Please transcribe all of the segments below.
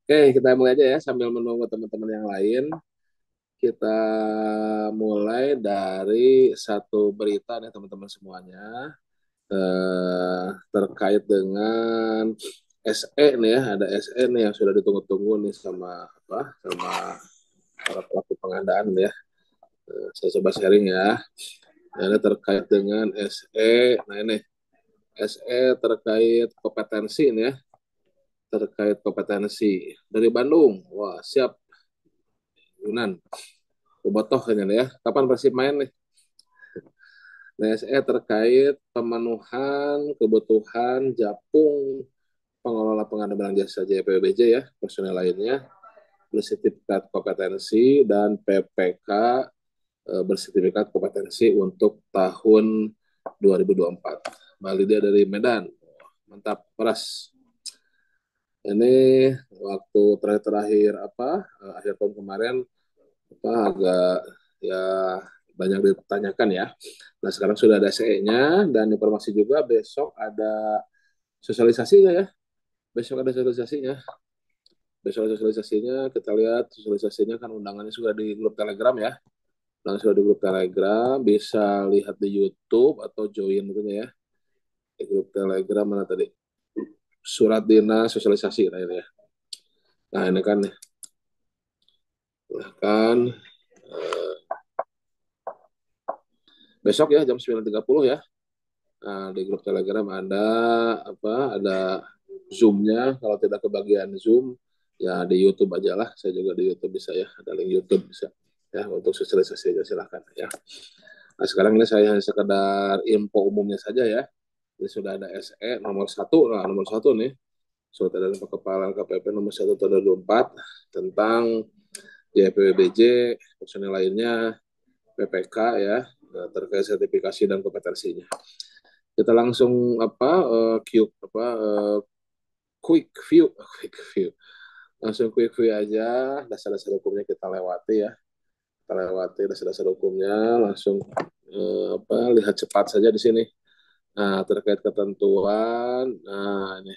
Oke, kita mulai aja ya sambil menunggu teman-teman yang lain. Kita mulai dari satu berita nih teman-teman semuanya terkait dengan SE nih ya, ada SE nih yang sudah ditunggu-tunggu nih sama para pelaku pengadaan ya. Saya coba sharing ya. Nah, ini terkait dengan SE. Nah ini SE terkait kompetensi nih ya, terkait kompetensi dari Bandung. Wah siap Yunan. Bobotoh kayaknya ya. Kapan Persib main nih? NSE terkait pemenuhan kebutuhan Japung pengelola pengadaan jasa JPBJ ya, personel lainnya bersertifikat kompetensi dan PPK bersertifikat kompetensi untuk tahun 2024. Bali dia dari Medan. Mantap, peras. Ini waktu terakhir akhir tahun kemarin agak ya banyak ditanyakan ya. Nah sekarang sudah ada SE-nya dan informasi juga besok ada sosialisasinya ya. Besok ada sosialisasinya. Besok ada sosialisasinya, kita lihat sosialisasinya kan undangannya sudah di grup Telegram ya. Undangan sudah di grup Telegram, bisa lihat di YouTube atau join gitu ya. Di grup Telegram mana tadi? Surat dinas sosialisasi nah ini ya. Nah ini kan kan besok ya jam 9.30 ya. Nah, di grup Telegram ada Zoom-nya. Kalau tidak kebagian Zoom, ya di YouTube aja lah. Saya juga di YouTube bisa ya. Ada link YouTube bisa ya untuk sosialisasi aja silahkan ya. Nah, sekarang ini saya hanya sekedar info umumnya saja ya. Ini sudah ada SE nomor satu nih. Surat edaran Kepala KPP nomor 1 tahun 2024 tentang JPBJ, personil lainnya, PPK ya, terkait sertifikasi dan kompetensinya. Kita langsung quick view langsung quick view aja dasar-dasar hukumnya kita lewati ya, kita lewati dasar-dasar hukumnya langsung lihat cepat saja di sini. Nah terkait ketentuan, nah ini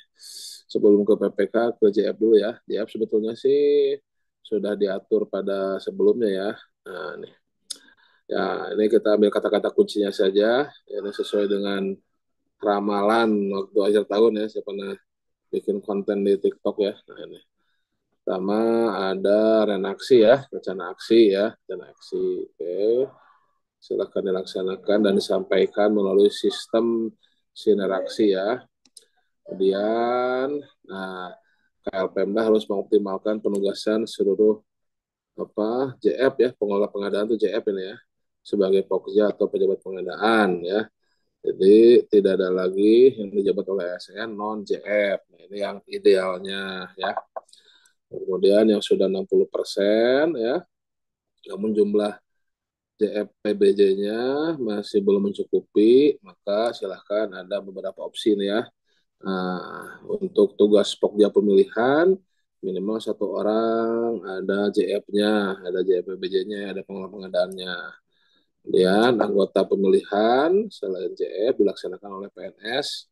sebelum ke PPK ke JF dulu ya. JF sebetulnya sih sudah diatur pada sebelumnya ya. Nah ini ya, ini kita ambil kata-kata kuncinya saja. Ini sesuai dengan ramalan waktu akhir tahun ya. Saya pernah bikin konten di TikTok ya. Nah ini pertama ada renaksi ya, rencana aksi ya, rencana aksi. Oke, silakan dilaksanakan dan disampaikan melalui sistem sineraksi ya. Kemudian, nah KLPMDA harus mengoptimalkan penugasan seluruh JF ya, pengelola pengadaan itu JF ini ya, sebagai pokja atau pejabat pengadaan ya. Jadi tidak ada lagi yang dijabat oleh ASN non JF. Nah, ini yang idealnya ya. Kemudian yang sudah 60% ya, namun jumlah JFPBJ-nya masih belum mencukupi, maka silahkan ada beberapa opsi nih ya. Nah, untuk tugas pokja pemilihan, minimal satu orang ada JF-nya, ada JFPBJ-nya, ada pengelola pengadaannya. Kemudian anggota pemilihan selain JF dilaksanakan oleh PNS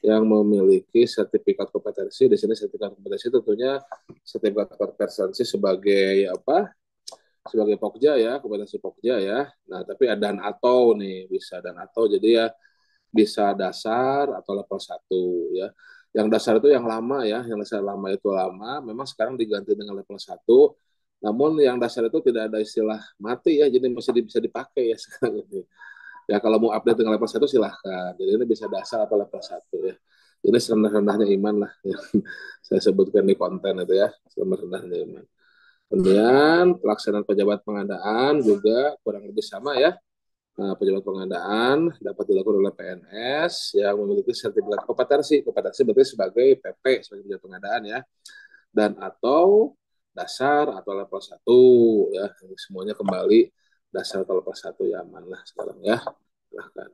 yang memiliki sertifikat kompetensi. Di sini sertifikat kompetensi tentunya sertifikat kompetensi sebagai sebagai pokja ya, kompetensi pokja ya. Nah, tapi ada dan atau nih, bisa dan atau jadi ya bisa dasar atau level satu ya. Yang dasar itu yang lama ya, yang dasar lama itu lama, memang sekarang diganti dengan level satu. Namun yang dasar itu tidak ada istilah mati ya, jadi masih bisa dipakai ya sekarang ini. Ya kalau mau update dengan level satu silahkan. Jadi ini bisa dasar atau level satu ya. Ini serendah-rendahnya iman lah yang saya sebutkan di konten itu ya, serendah-rendahnya iman. Kemudian pelaksanaan pejabat pengadaan juga kurang lebih sama ya. Nah, pejabat pengadaan dapat dilakukan oleh PNS yang memiliki sertifikat kompetensi. Kompetensi berarti sebagai PP, sebagai pejabat pengadaan ya. Dan atau dasar atau level satu ya. Semuanya kembali dasar atau level satu ya aman lah sekarang ya. Silahkan.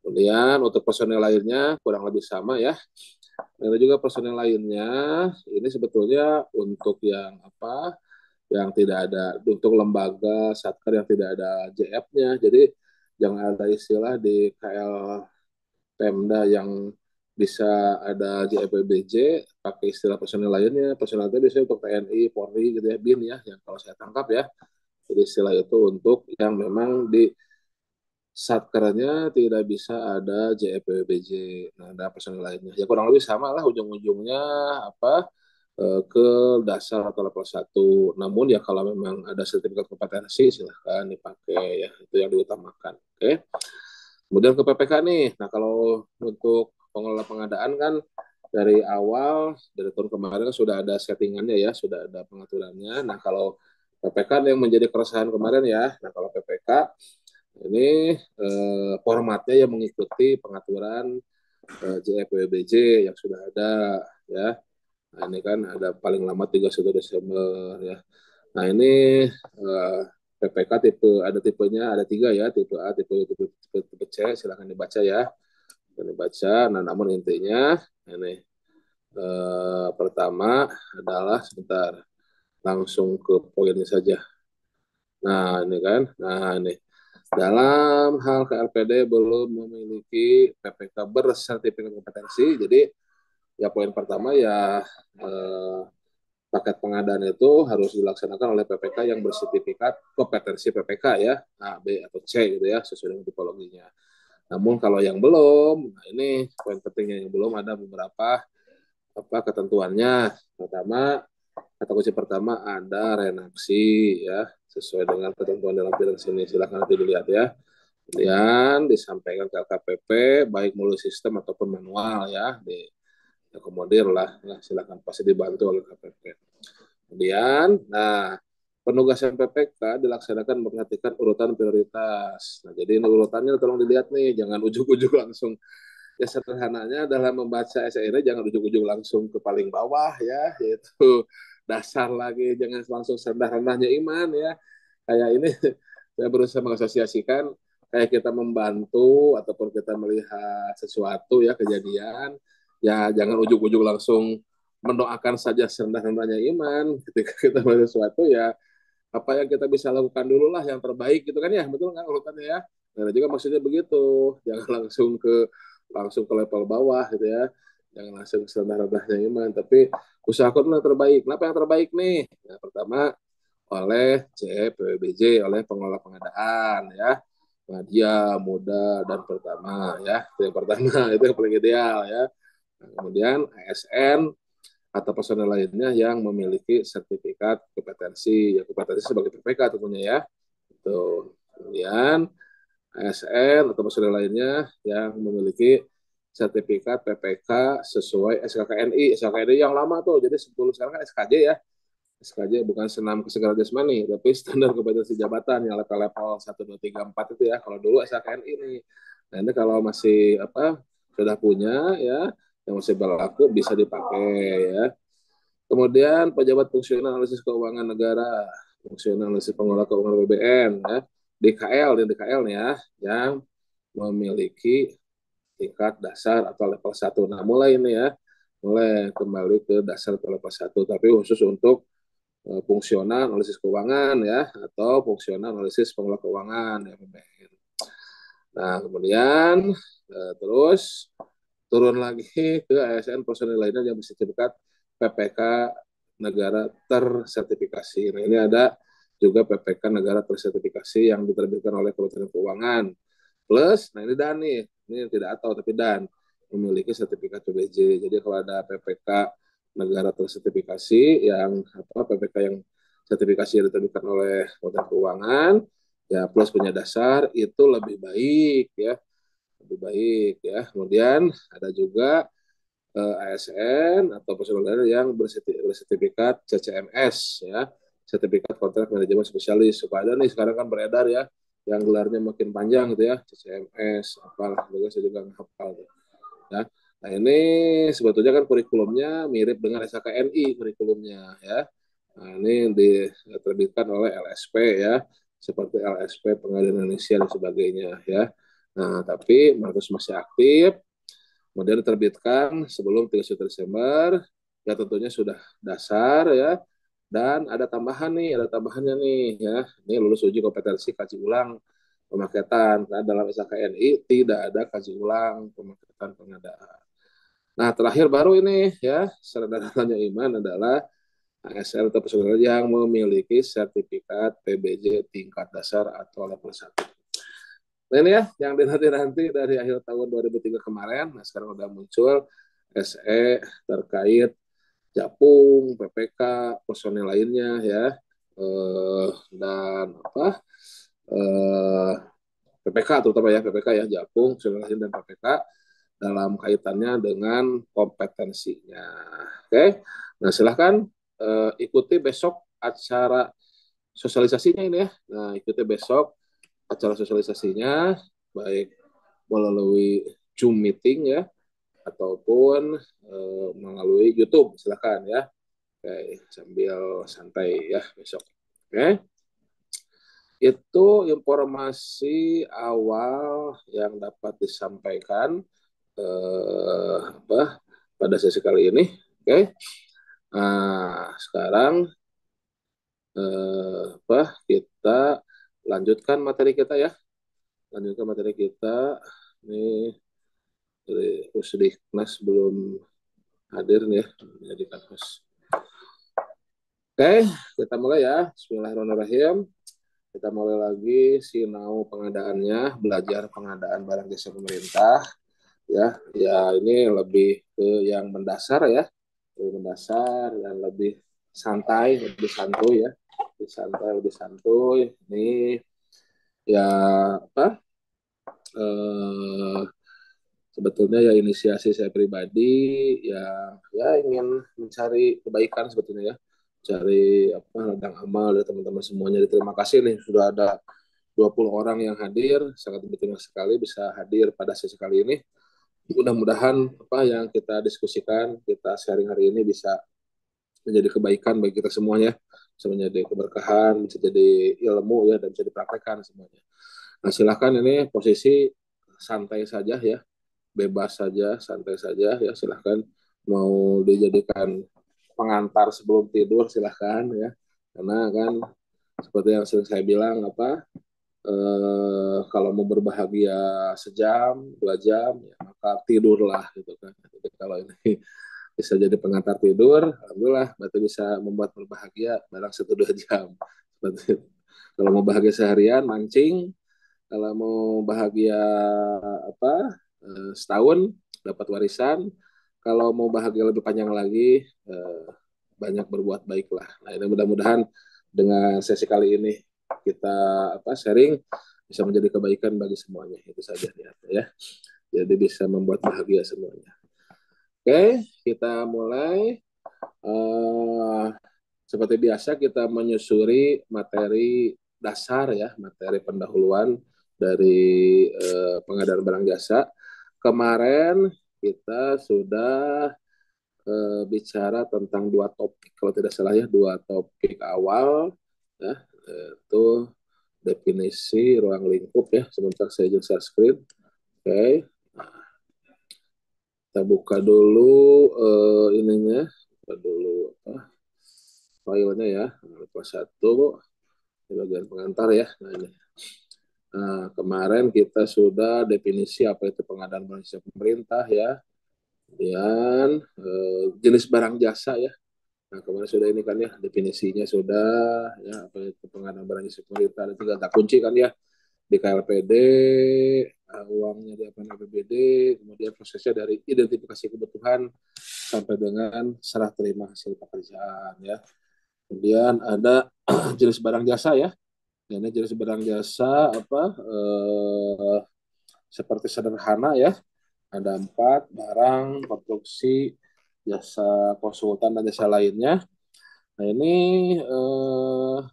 Kemudian untuk personel lainnya kurang lebih sama ya. Dan juga personel lainnya ini sebetulnya untuk yang yang tidak ada, untuk lembaga satker yang tidak ada JF-nya. Jadi jangan ada istilah di KL Pemda yang bisa ada JPBJ, pakai istilah personil lainnya. Personil itu biasanya untuk TNI, Polri gitu ya, BIN ya, yang kalau saya tangkap ya. Jadi istilah itu untuk yang memang di satkernya tidak bisa ada JPBJ. Nah, ada personil lainnya. Ya kurang lebih sama lah ujung-ujungnya apa ke dasar atau level satu. Namun ya kalau memang ada sertifikat kompetensi silahkan dipakai ya. Itu yang diutamakan. Oke. Kemudian ke PPK nih. Nah, kalau untuk pengelola pengadaan kan dari awal, dari tahun kemarin kan sudah ada settingannya ya, sudah ada pengaturannya. Nah, kalau PPK yang menjadi keresahan kemarin ya, nah kalau PPK ini formatnya yang mengikuti pengaturan JFWBJ yang sudah ada ya. Nah, ini kan ada paling lama 31 Desember ya. Nah, ini PPK tipe ada tipenya ada tiga ya, tipe A, tipe C, silahkan dibaca ya. Silahkan dibaca. Nah, namun intinya ini pertama adalah sebentar langsung ke poinnya saja. Nah, ini kan. Nah, ini dalam hal KLPD belum memiliki PPK bersertifikat kompetensi. Jadi ya poin pertama ya paket pengadaan itu harus dilaksanakan oleh PPK yang bersertifikat kompetensi PPK ya, A, B, atau C gitu ya, sesuai dengan tipologinya. Namun kalau yang belum, nah ini poin pentingnya yang belum ada beberapa apa ketentuannya. Pertama, kata kunci pertama ada renaksi ya, sesuai dengan ketentuan dalam bidang sini. Silakan nanti dilihat ya. Kemudian disampaikan ke LKPP, baik melalui sistem ataupun manual ya, diakomodir lah, ya, silakan pasti dibantu oleh KPP. Kemudian, nah, penugasan PPK dilaksanakan memperhatikan urutan prioritas. Nah, jadi ini urutannya tolong dilihat nih, jangan ujuk-ujuk langsung. Ya sederhananya dalam membaca essay ini jangan ujuk-ujuk langsung ke paling bawah ya, yaitu dasar lagi, jangan langsung rendah-rendahnya iman ya. Kayak ini saya berusaha mengasosiasikan kayak kita membantu ataupun kita melihat sesuatu ya kejadian, ya jangan ujuk-ujuk langsung mendoakan saja serendah-rendahnya iman. Ketika kita melihat sesuatu ya apa yang kita bisa lakukan dulu lah yang terbaik gitu kan ya, betul kan urutannya ya. Nah juga maksudnya begitu, jangan langsung ke level bawah gitu ya, jangan langsung serendah-rendahnya iman, tapi usahakan yang terbaik. Kenapa yang terbaik nih? Nah, pertama oleh CPWBJ, oleh pengelola pengadaan ya, media muda dan pertama ya, itu yang pertama itu yang paling ideal ya. Nah, kemudian ASN atau personel lainnya yang memiliki sertifikat kompetensi, ya kompetensi sebagai PPK tentunya ya. Itu. Kemudian ASN atau personel lainnya yang memiliki sertifikat PPK sesuai SKKNI. SKKNI yang lama tuh, jadi sebelum sekarang kan SKJ ya. SKJ bukan senam kesegaran jasmani, tapi standar kompetensi jabatan yang level-level 1, 2, 3, 4 itu ya. Kalau dulu SKKNI ini. Nah ini kalau masih apa sudah punya ya, yang masih berlaku bisa dipakai ya. Kemudian pejabat fungsional analisis keuangan negara, fungsional analisis pengelola keuangan BBN, ya, DKL nih ya, yang memiliki tingkat dasar atau level satu. Nah, mulai ini ya, mulai kembali ke dasar atau level satu, tapi khusus untuk fungsional analisis keuangan ya, atau fungsional analisis pengelola keuangan ya, BBN. Nah, kemudian terus turun lagi ke ASN personil lainnya yang bersertifikat PPK negara tersertifikasi. Nah, ini ada juga PPK negara tersertifikasi yang diterbitkan oleh Kementerian Keuangan. Plus, nah ini Dan nih, ini tidak atau tapi Dan memiliki sertifikat PBJ. Jadi kalau ada PPK negara tersertifikasi yang apa PPK yang sertifikasi yang diterbitkan oleh Kementerian Keuangan ya plus punya dasar itu lebih baik ya, lebih baik ya. Kemudian ada juga ASN atau personel yang bersertifikat CCMS ya, sertifikat kontrak manajemen spesialis. Supaya ada nih sekarang kan beredar ya, yang gelarnya makin panjang gitu ya, CCMS, apalah juga saya juga nggak hafal tuh. Ya. Nah ini sebetulnya kan kurikulumnya mirip dengan SKKNI kurikulumnya ya. Nah ini diterbitkan oleh LSP ya, seperti LSP Pengadilan Indonesia dan sebagainya ya. Nah tapi harus masih aktif, kemudian diterbitkan sebelum 31 Desember, ya tentunya sudah dasar ya, dan ada tambahan nih, ada tambahannya nih ya, ini lulus uji kompetensi kaji ulang pemaketan. Nah, dalam SKKNI tidak ada kaji ulang pemaketan pengadaan. Nah, terakhir baru ini ya, sederhananya iman adalah ASN atau personel yang memiliki sertifikat PBJ tingkat dasar atau level 1. Nah, ini ya yang dinanti-nanti dari akhir tahun 2003 kemarin. Nah, sekarang udah muncul SE terkait Japung, PPK, personel lainnya ya. Dan apa? Eh, PPK terutama ya, PPK ya, Japung, personel lain dan PPK dalam kaitannya dengan kompetensinya. Oke. Nah, silahkan ikuti besok acara sosialisasinya ini ya. Nah, ikuti besok acara sosialisasinya baik melalui Zoom meeting ya ataupun melalui YouTube silakan ya. Oke, sambil santai ya besok. Oke. Itu informasi awal yang dapat disampaikan apa pada sesi kali ini. Oke. Nah, sekarang apa kita lanjutkan materi kita ya. Lanjutkan materi kita. Ini dari Usdiknas belum hadir nih ya, menjadikan host. Oke, kita mulai ya. Bismillahirrahmanirrahim. Kita mulai lagi sinau pengadaannya, belajar pengadaan barang jasa pemerintah. Ya, ya ini lebih ke yang mendasar ya, lebih mendasar dan lebih santai, lebih santuy ya, lebih santai, lebih santuy. Ini ya apa? Eh, Sebetulnya ya inisiasi saya pribadi ya ingin mencari kebaikan sebetulnya ya, cari apa ladang amal dari teman-teman semuanya. Terima kasih nih sudah ada 20 orang yang hadir, sangat berterima sekali bisa hadir pada sesi kali ini. Mudah-mudahan apa yang kita diskusikan, kita sharing hari ini bisa menjadi kebaikan bagi kita semuanya, bisa menjadi keberkahan, bisa jadi ilmu ya dan bisa dipraktekkan semuanya. Nah, silahkan ini posisi santai saja ya, bebas saja, santai saja ya, silahkan mau dijadikan pengantar sebelum tidur silahkan ya, karena kan seperti yang sering saya bilang apa kalau mau berbahagia sejam 2 jam ya maka tidurlah gitu kan. Jadi kalau ini bisa jadi pengantar tidur, alhamdulillah berarti bisa membuat berbahagia dalam 1-2 jam. Seperti itu. Kalau mau bahagia seharian mancing, kalau mau bahagia apa setahun dapat warisan, kalau mau bahagia lebih panjang lagi banyak berbuat baik lah. Nah ini mudah-mudahan dengan sesi kali ini kita apa sharing bisa menjadi kebaikan bagi semuanya, itu saja ya. Jadi bisa membuat bahagia semuanya. Oke, kita mulai. Uh, Seperti biasa kita menyusuri materi dasar ya, materi pendahuluan dari pengadaan barang jasa. Kemarin kita sudah bicara tentang 2 topik, kalau tidak salah ya, 2 topik awal ya, itu definisi ruang lingkup ya. Sebentar saya share screen. Oke, kita buka dulu ininya, buka dulu apa filenya ya, kelas 1 di bagian pengantar ya. Nah, ini. Nah, kemarin kita sudah definisi apa itu pengadaan barang jasa pemerintah ya, dan jenis barang jasa ya. Nah, kemarin sudah ini kan ya, definisinya sudah ya, apa itu pengadaan barang jasa pemerintah, ada 3 kata kunci kan ya, di KLPD, uangnya di APBD, kemudian prosesnya dari identifikasi kebutuhan sampai dengan serah terima hasil pekerjaan ya. Kemudian ada jenis barang jasa ya. Ini jenis barang jasa apa seperti sederhana ya. Ada 4 barang, konstruksi, jasa konsultan dan jasa lainnya. Nah ini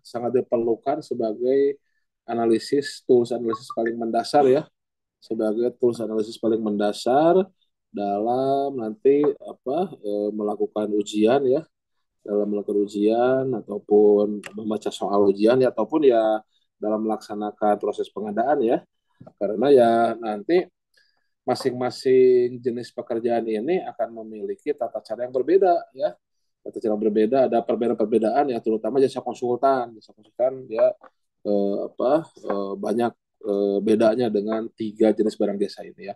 sangat diperlukan sebagai tools analisis paling mendasar ya, sebagai tools analisis paling mendasar dalam nanti apa melakukan ujian ya, dalam melakukan ujian ataupun membaca soal ujian ya, ataupun ya dalam melaksanakan proses pengadaan ya, karena ya nanti masing-masing jenis pekerjaan ini akan memiliki tata cara yang berbeda ya, tata cara berbeda, ada perbedaan-perbedaan ya, terutama jasa konsultan ya banyak bedanya dengan 3 jenis barang jasa ini ya.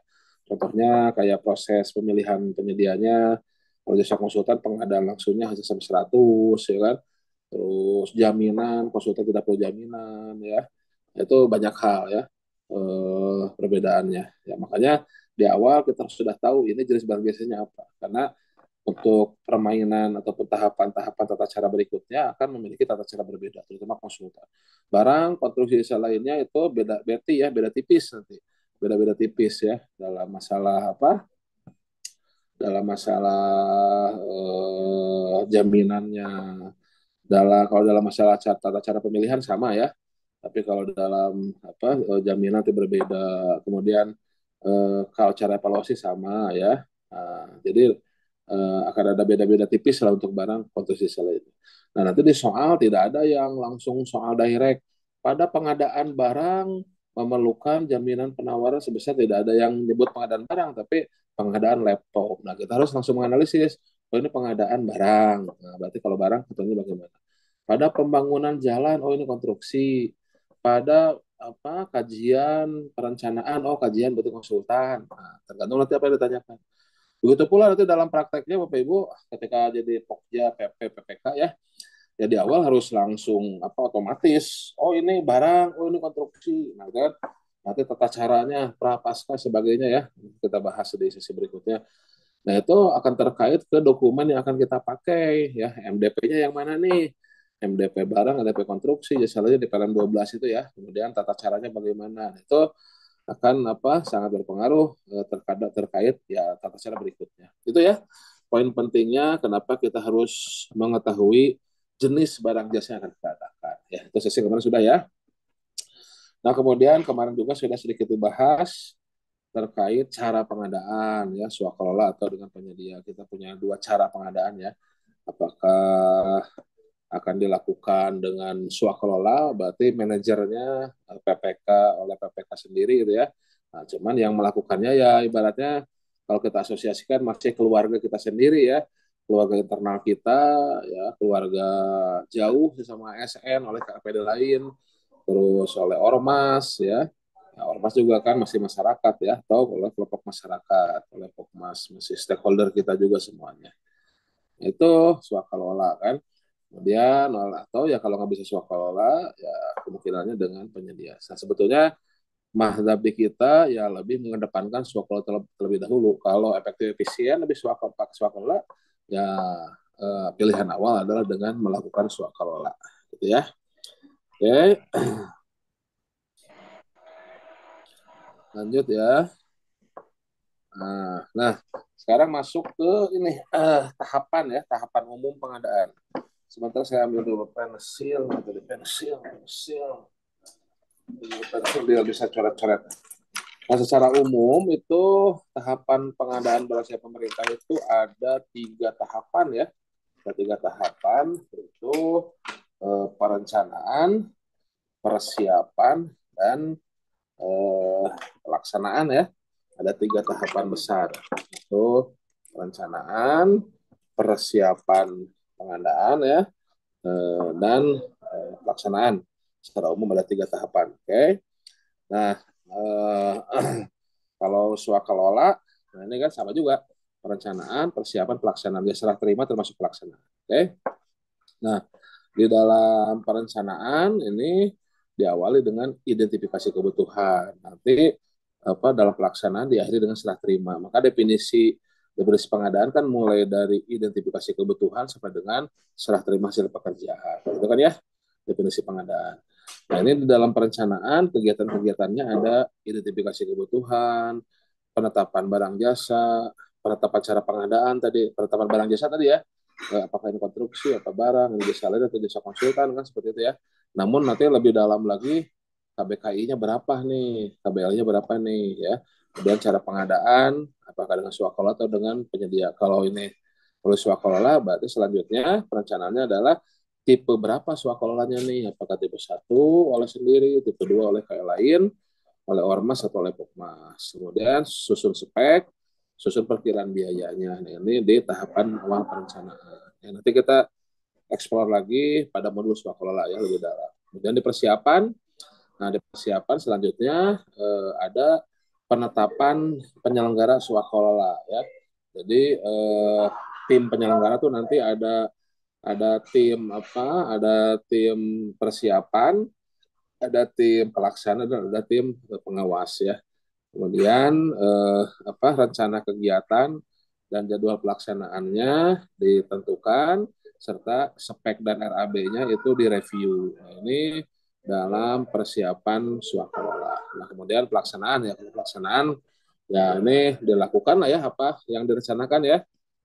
Contohnya kayak proses pemilihan penyedianya, kalau jasa konsultan pengadaan langsungnya hanya sampai 100 ya kan. Terus jaminan, konsultan tidak perlu jaminan ya. Itu banyak hal ya perbedaannya. Ya makanya di awal kita sudah tahu ini jenis barang jasanya apa. Karena untuk permainan ataupun tahapan-tahapan tata cara berikutnya akan memiliki tata cara berbeda, terutama konsultan. Barang konstruksi jasa lainnya itu beda beti ya, beda tipis nanti. Beda-beda tipis ya dalam masalah apa? Dalam masalah jaminannya. Kalau dalam masalah tata cara pemilihan sama ya, tapi kalau dalam apa jaminan itu berbeda. Kemudian kalau cara evaluasi sama ya. Nah, jadi akan ada beda-beda tipis lah untuk barang konstruksi sela itu. Nah, nanti di soal tidak ada yang langsung soal direct. Pada pengadaan barang memerlukan jaminan penawaran sebesar, tidak ada yang menyebut pengadaan barang, tapi pengadaan laptop. Nah, kita harus langsung menganalisis, oh ini pengadaan barang. Nah, berarti kalau barang, contohnya bagaimana? Pada pembangunan jalan, oh ini konstruksi. Pada apa kajian perencanaan, oh kajian butuh konsultan. Nah, tergantung nanti apa yang ditanyakan. Begitu pula nanti dalam prakteknya Bapak Ibu ketika jadi Pokja, PP, PPK ya, ya di awal harus langsung apa otomatis. Oh ini barang, oh ini konstruksi. Nah kan nanti tata caranya, prapaskah sebagainya ya. Kita bahas di sesi berikutnya. Nah itu akan terkait ke dokumen yang akan kita pakai ya. MDP-nya yang mana nih? MDP barang, MDP konstruksi, jasalnya di PLN 12 itu ya. Kemudian tata caranya bagaimana. Nah, itu akan apa sangat berpengaruh terkait ya tata cara berikutnya. Itu ya poin pentingnya kenapa kita harus mengetahui jenis barang jasa yang akan kita katakan. Ya, itu sesi kemarin sudah ya. Nah, kemudian kemarin juga sudah sedikit dibahas terkait cara pengadaan ya swakelola atau dengan penyedia. Kita punya dua cara pengadaan ya. Apakah akan dilakukan dengan swakelola, berarti manajernya PPK oleh PPK sendiri gitu ya. Nah, cuman yang melakukannya ya ibaratnya kalau kita asosiasikan masih keluarga kita sendiri ya, keluarga internal kita ya, keluarga jauh sama ASN oleh KPD lain, terus oleh ormas ya. Nah, ormas juga kan masih masyarakat ya, atau oleh kelompok masyarakat, oleh Pokmas, masih stakeholder kita juga semuanya. Itu swakalola kan. Kemudian atau ya kalau nggak bisa swakalola ya kemungkinannya dengan penyedia. Nah, sebetulnya mazhab di kita ya lebih mengedepankan swakalola terlebih dahulu. Kalau efektif efisien lebih pakai swakalola ya pilihan awal adalah dengan melakukan swakalola gitu ya. Oke, lanjut ya. Nah, sekarang masuk ke ini tahapan ya, tahapan umum pengadaan. Sebentar saya ambil dulu pensil, pensil dia bisa coret-coret. Nah, secara umum itu tahapan pengadaan berasal pemerintah itu ada 3 tahapan ya. Ada 3 tahapan, yaitu perencanaan, persiapan, dan eh, pelaksanaan ya. Ada 3 tahapan besar. Itu perencanaan, persiapan pengadaan ya, dan pelaksanaan. Secara umum ada 3 tahapan. Oke. Nah, kalau swakalola, nah ini kan sama juga perencanaan, persiapan, pelaksanaan. Ya serah terima termasuk pelaksanaan. Oke. Nah, di dalam perencanaan ini diawali dengan identifikasi kebutuhan. Nanti apa dalam pelaksanaan diakhiri dengan serah terima. Maka definisi pengadaan kan mulai dari identifikasi kebutuhan sampai dengan serah terima hasil pekerjaan. Itu kan ya definisi pengadaan. Nah, ini di dalam perencanaan kegiatan-kegiatannya ada identifikasi kebutuhan, penetapan barang jasa, penetapan cara pengadaan tadi, penetapan barang jasa tadi ya, apakah ini konstruksi, apa barang, ini jasa lain atau jasa konsultan kan seperti itu ya. Namun nanti lebih dalam lagi KBKI-nya berapa nih, KBL-nya berapa nih ya. Kemudian cara pengadaan, apakah dengan swakalola atau dengan penyedia. Kalau ini kalau swakalola berarti selanjutnya perencanaannya adalah tipe berapa swakalolanya nih, apakah tipe 1 oleh sendiri, tipe 2 oleh kayak lain, oleh ormas atau oleh pokmas. Kemudian susun spek, susun perkiraan biayanya. Nah, ini di tahapan awal perencanaan. Ya, nanti kita eksplor lagi pada modul swakelola ya lebih dalam. Kemudian di persiapan, nah di persiapan selanjutnya ada penetapan penyelenggara swakelola ya. Jadi tim penyelenggara tuh nanti ada tim apa? Ada tim persiapan, ada tim pelaksana dan ada tim pengawas ya. Kemudian rencana kegiatan dan jadwal pelaksanaannya ditentukan serta spek dan RAB-nya itu direview. Nah, ini dalam persiapan swakelola. Nah, kemudian pelaksanaan ya ini dilakukan lah ya apa yang direncanakan ya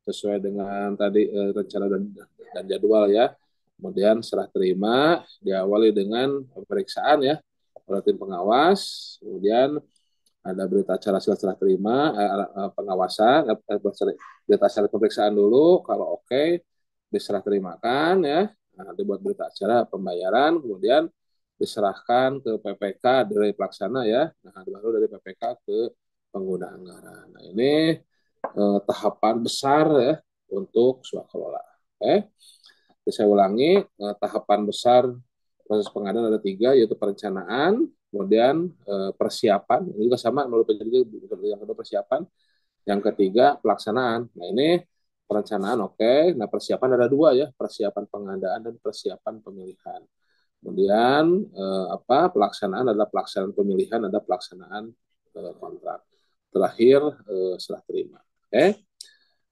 sesuai dengan tadi rencana dan jadwal ya. Kemudian serah terima diawali dengan pemeriksaan ya oleh tim pengawas, kemudian ada berita acara serah terima pengawasan berita acara pemeriksaan dulu kalau oke diserah terimakan ya. Nah, dibuat berita acara pembayaran, kemudian diserahkan ke PPK dari pelaksana ya. Nah, baru dari PPK ke pengguna anggaran. Nah, ini tahapan besar ya untuk swakelola. Oke, saya ulangi, tahapan besar proses pengadaan ada tiga, yaitu perencanaan, kemudian persiapan, ini juga sama, yang kedua persiapan, yang ketiga pelaksanaan. Nah ini perencanaan oke. Nah persiapan ada dua ya, persiapan pengadaan dan persiapan pemilihan. Kemudian pelaksanaan adalah pelaksanaan pemilihan, ada pelaksanaan kontrak. Terakhir serah terima. Oke.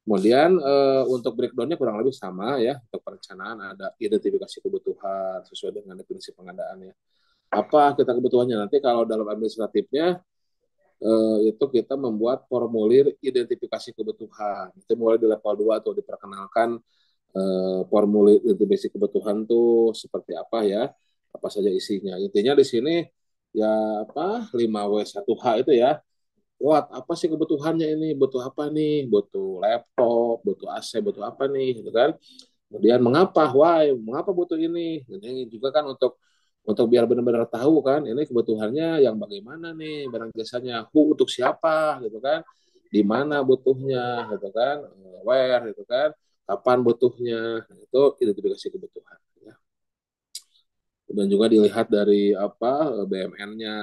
Kemudian untuk breakdown-nya kurang lebih sama ya. Untuk perencanaan ada identifikasi kebutuhan sesuai dengan definisi pengadaan ya. Apa kita kebutuhannya nanti kalau dalam administratifnya itu kita membuat formulir identifikasi kebutuhan. Itu mulai di level 2 tuh diperkenalkan formulir identifikasi kebutuhan tuh seperti apa ya, apa saja isinya. Intinya di sini ya apa 5W1H itu ya. What apa sih kebutuhannya ini? Butuh apa nih? Butuh laptop, butuh AC, butuh apa nih? Gitu kan? Kemudian mengapa? Why? Mengapa butuh ini? Ini juga kan untuk biar benar-benar tahu kan ini kebutuhannya yang bagaimana nih barang jasanya, who untuk siapa gitu kan, di mana butuhnya gitu kan, where gitu kan, kapan butuhnya, itu identifikasi kebutuhan ya. Dan juga dilihat dari apa BMN-nya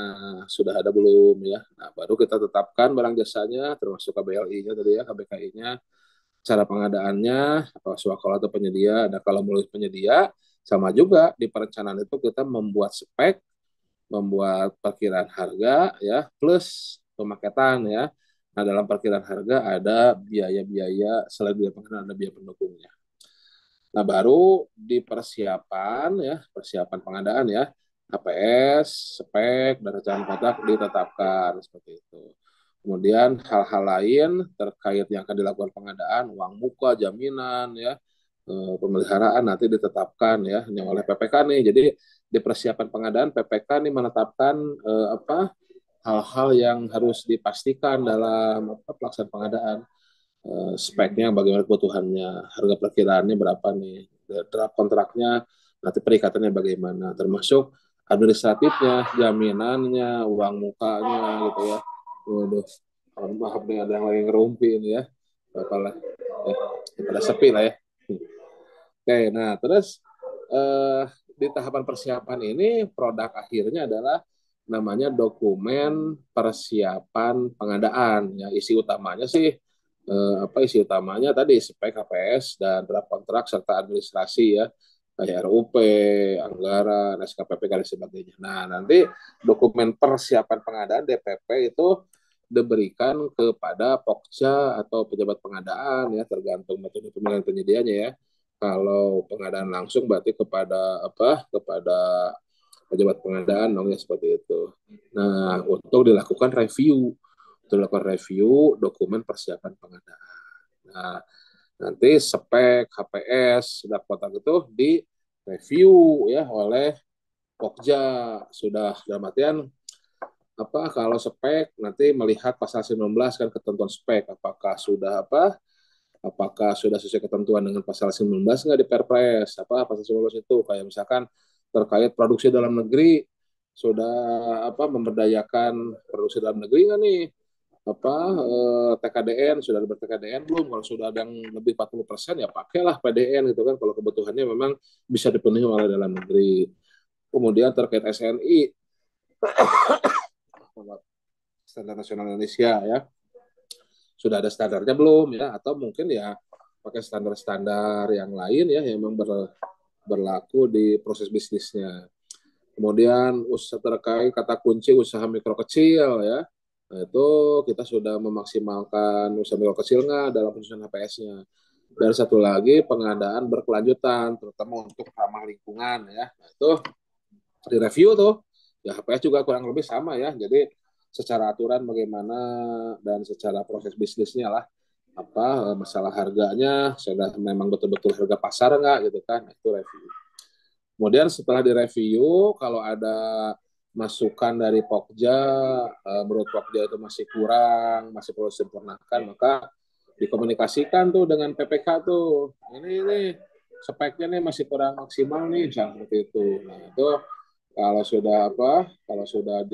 sudah ada belum ya. Nah, baru kita tetapkan barang jasanya termasuk KBLI-nya tadi ya, KBKI-nya, cara pengadaannya, apa swakala atau penyedia. Ada kalau melalui penyedia, sama juga di perencanaan itu kita membuat spek, membuat perkiraan harga ya, plus pemaketan ya. Nah, dalam perkiraan harga ada biaya-biaya, selain biaya pengadaan ada biaya pendukungnya. Nah, baru di persiapan ya, persiapan pengadaan ya, HPS, spek, dan rencana kontrak ditetapkan seperti itu. Kemudian hal-hal lain terkait yang akan dilakukan pengadaan, uang muka, jaminan ya, pemeliharaan nanti ditetapkan ya, yang oleh PPK nih. Jadi di persiapan pengadaan PPK nih menetapkan apa hal-hal yang harus dipastikan dalam apa, pelaksanaan pengadaan, speknya bagaimana, kebutuhannya, harga perkiraannya berapa nih, draft kontraknya, nanti perikatannya bagaimana, termasuk administratifnya, jaminannya, uang mukanya gitu ya. Waduh, maaf nih ada yang lagi ngerumpi ini ya, apalah, pada sepi lah ya. Oke, nah terus di tahapan persiapan ini produk akhirnya adalah namanya dokumen persiapan pengadaan. Ya, isi utamanya sih apa isi utamanya tadi spek HPS dan draft kontrak serta administrasi ya kayak RUP, anggaran, SKPP dan sebagainya. Nah, nanti dokumen persiapan pengadaan DPP itu diberikan kepada Pokja atau pejabat pengadaan ya tergantung metode pemilihan penyedianya ya. Kalau pengadaan langsung berarti kepada apa? Kepada pejabat pengadaan dong ya seperti itu. Nah, untuk dilakukan review dokumen persiapan pengadaan. Nah, nanti spek HPS sudah kotak itu di review ya oleh Pokja, sudah dalam artian apa kalau spek nanti melihat pasal 19 kan ketentuan spek apakah sudah sesuai ketentuan dengan pasal 19 nggak di Perpres, apa pasal 19 itu kayak misalkan terkait produksi dalam negeri sudah apa memberdayakan produksi dalam negeri nggak nih, apa TKDN sudah ada TKDN belum, kalau sudah ada yang lebih 40% ya pakailah PDN gitu kan kalau kebutuhannya memang bisa dipenuhi oleh dalam negeri. Kemudian terkait SNI standar nasional Indonesia ya. Sudah ada standarnya belum ya? Atau mungkin ya pakai standar-standar yang lain ya yang memang berlaku di proses bisnisnya. Kemudian usaha terkait kata kunci usaha mikro kecil ya. Nah, itu kita sudah memaksimalkan usaha mikro kecil nggak dalam penyusunan HPS-nya. Dan satu lagi pengadaan berkelanjutan, terutama untuk ramah lingkungan ya. Nah, itu di review tuh. Ya HPS juga kurang lebih sama ya. Jadi secara aturan bagaimana dan secara proses bisnisnya lah apa masalah harganya sudah memang betul-betul harga pasar nggak gitu kan. Nah, itu review. Kemudian setelah direview, kalau ada masukan dari Pokja, menurut Pokja itu masih kurang, masih perlu disempurnakan, maka dikomunikasikan tuh dengan PPK tuh. Ini speknya nih masih kurang maksimal nih, misalnya seperti itu. Nah itu kalau sudah kalau sudah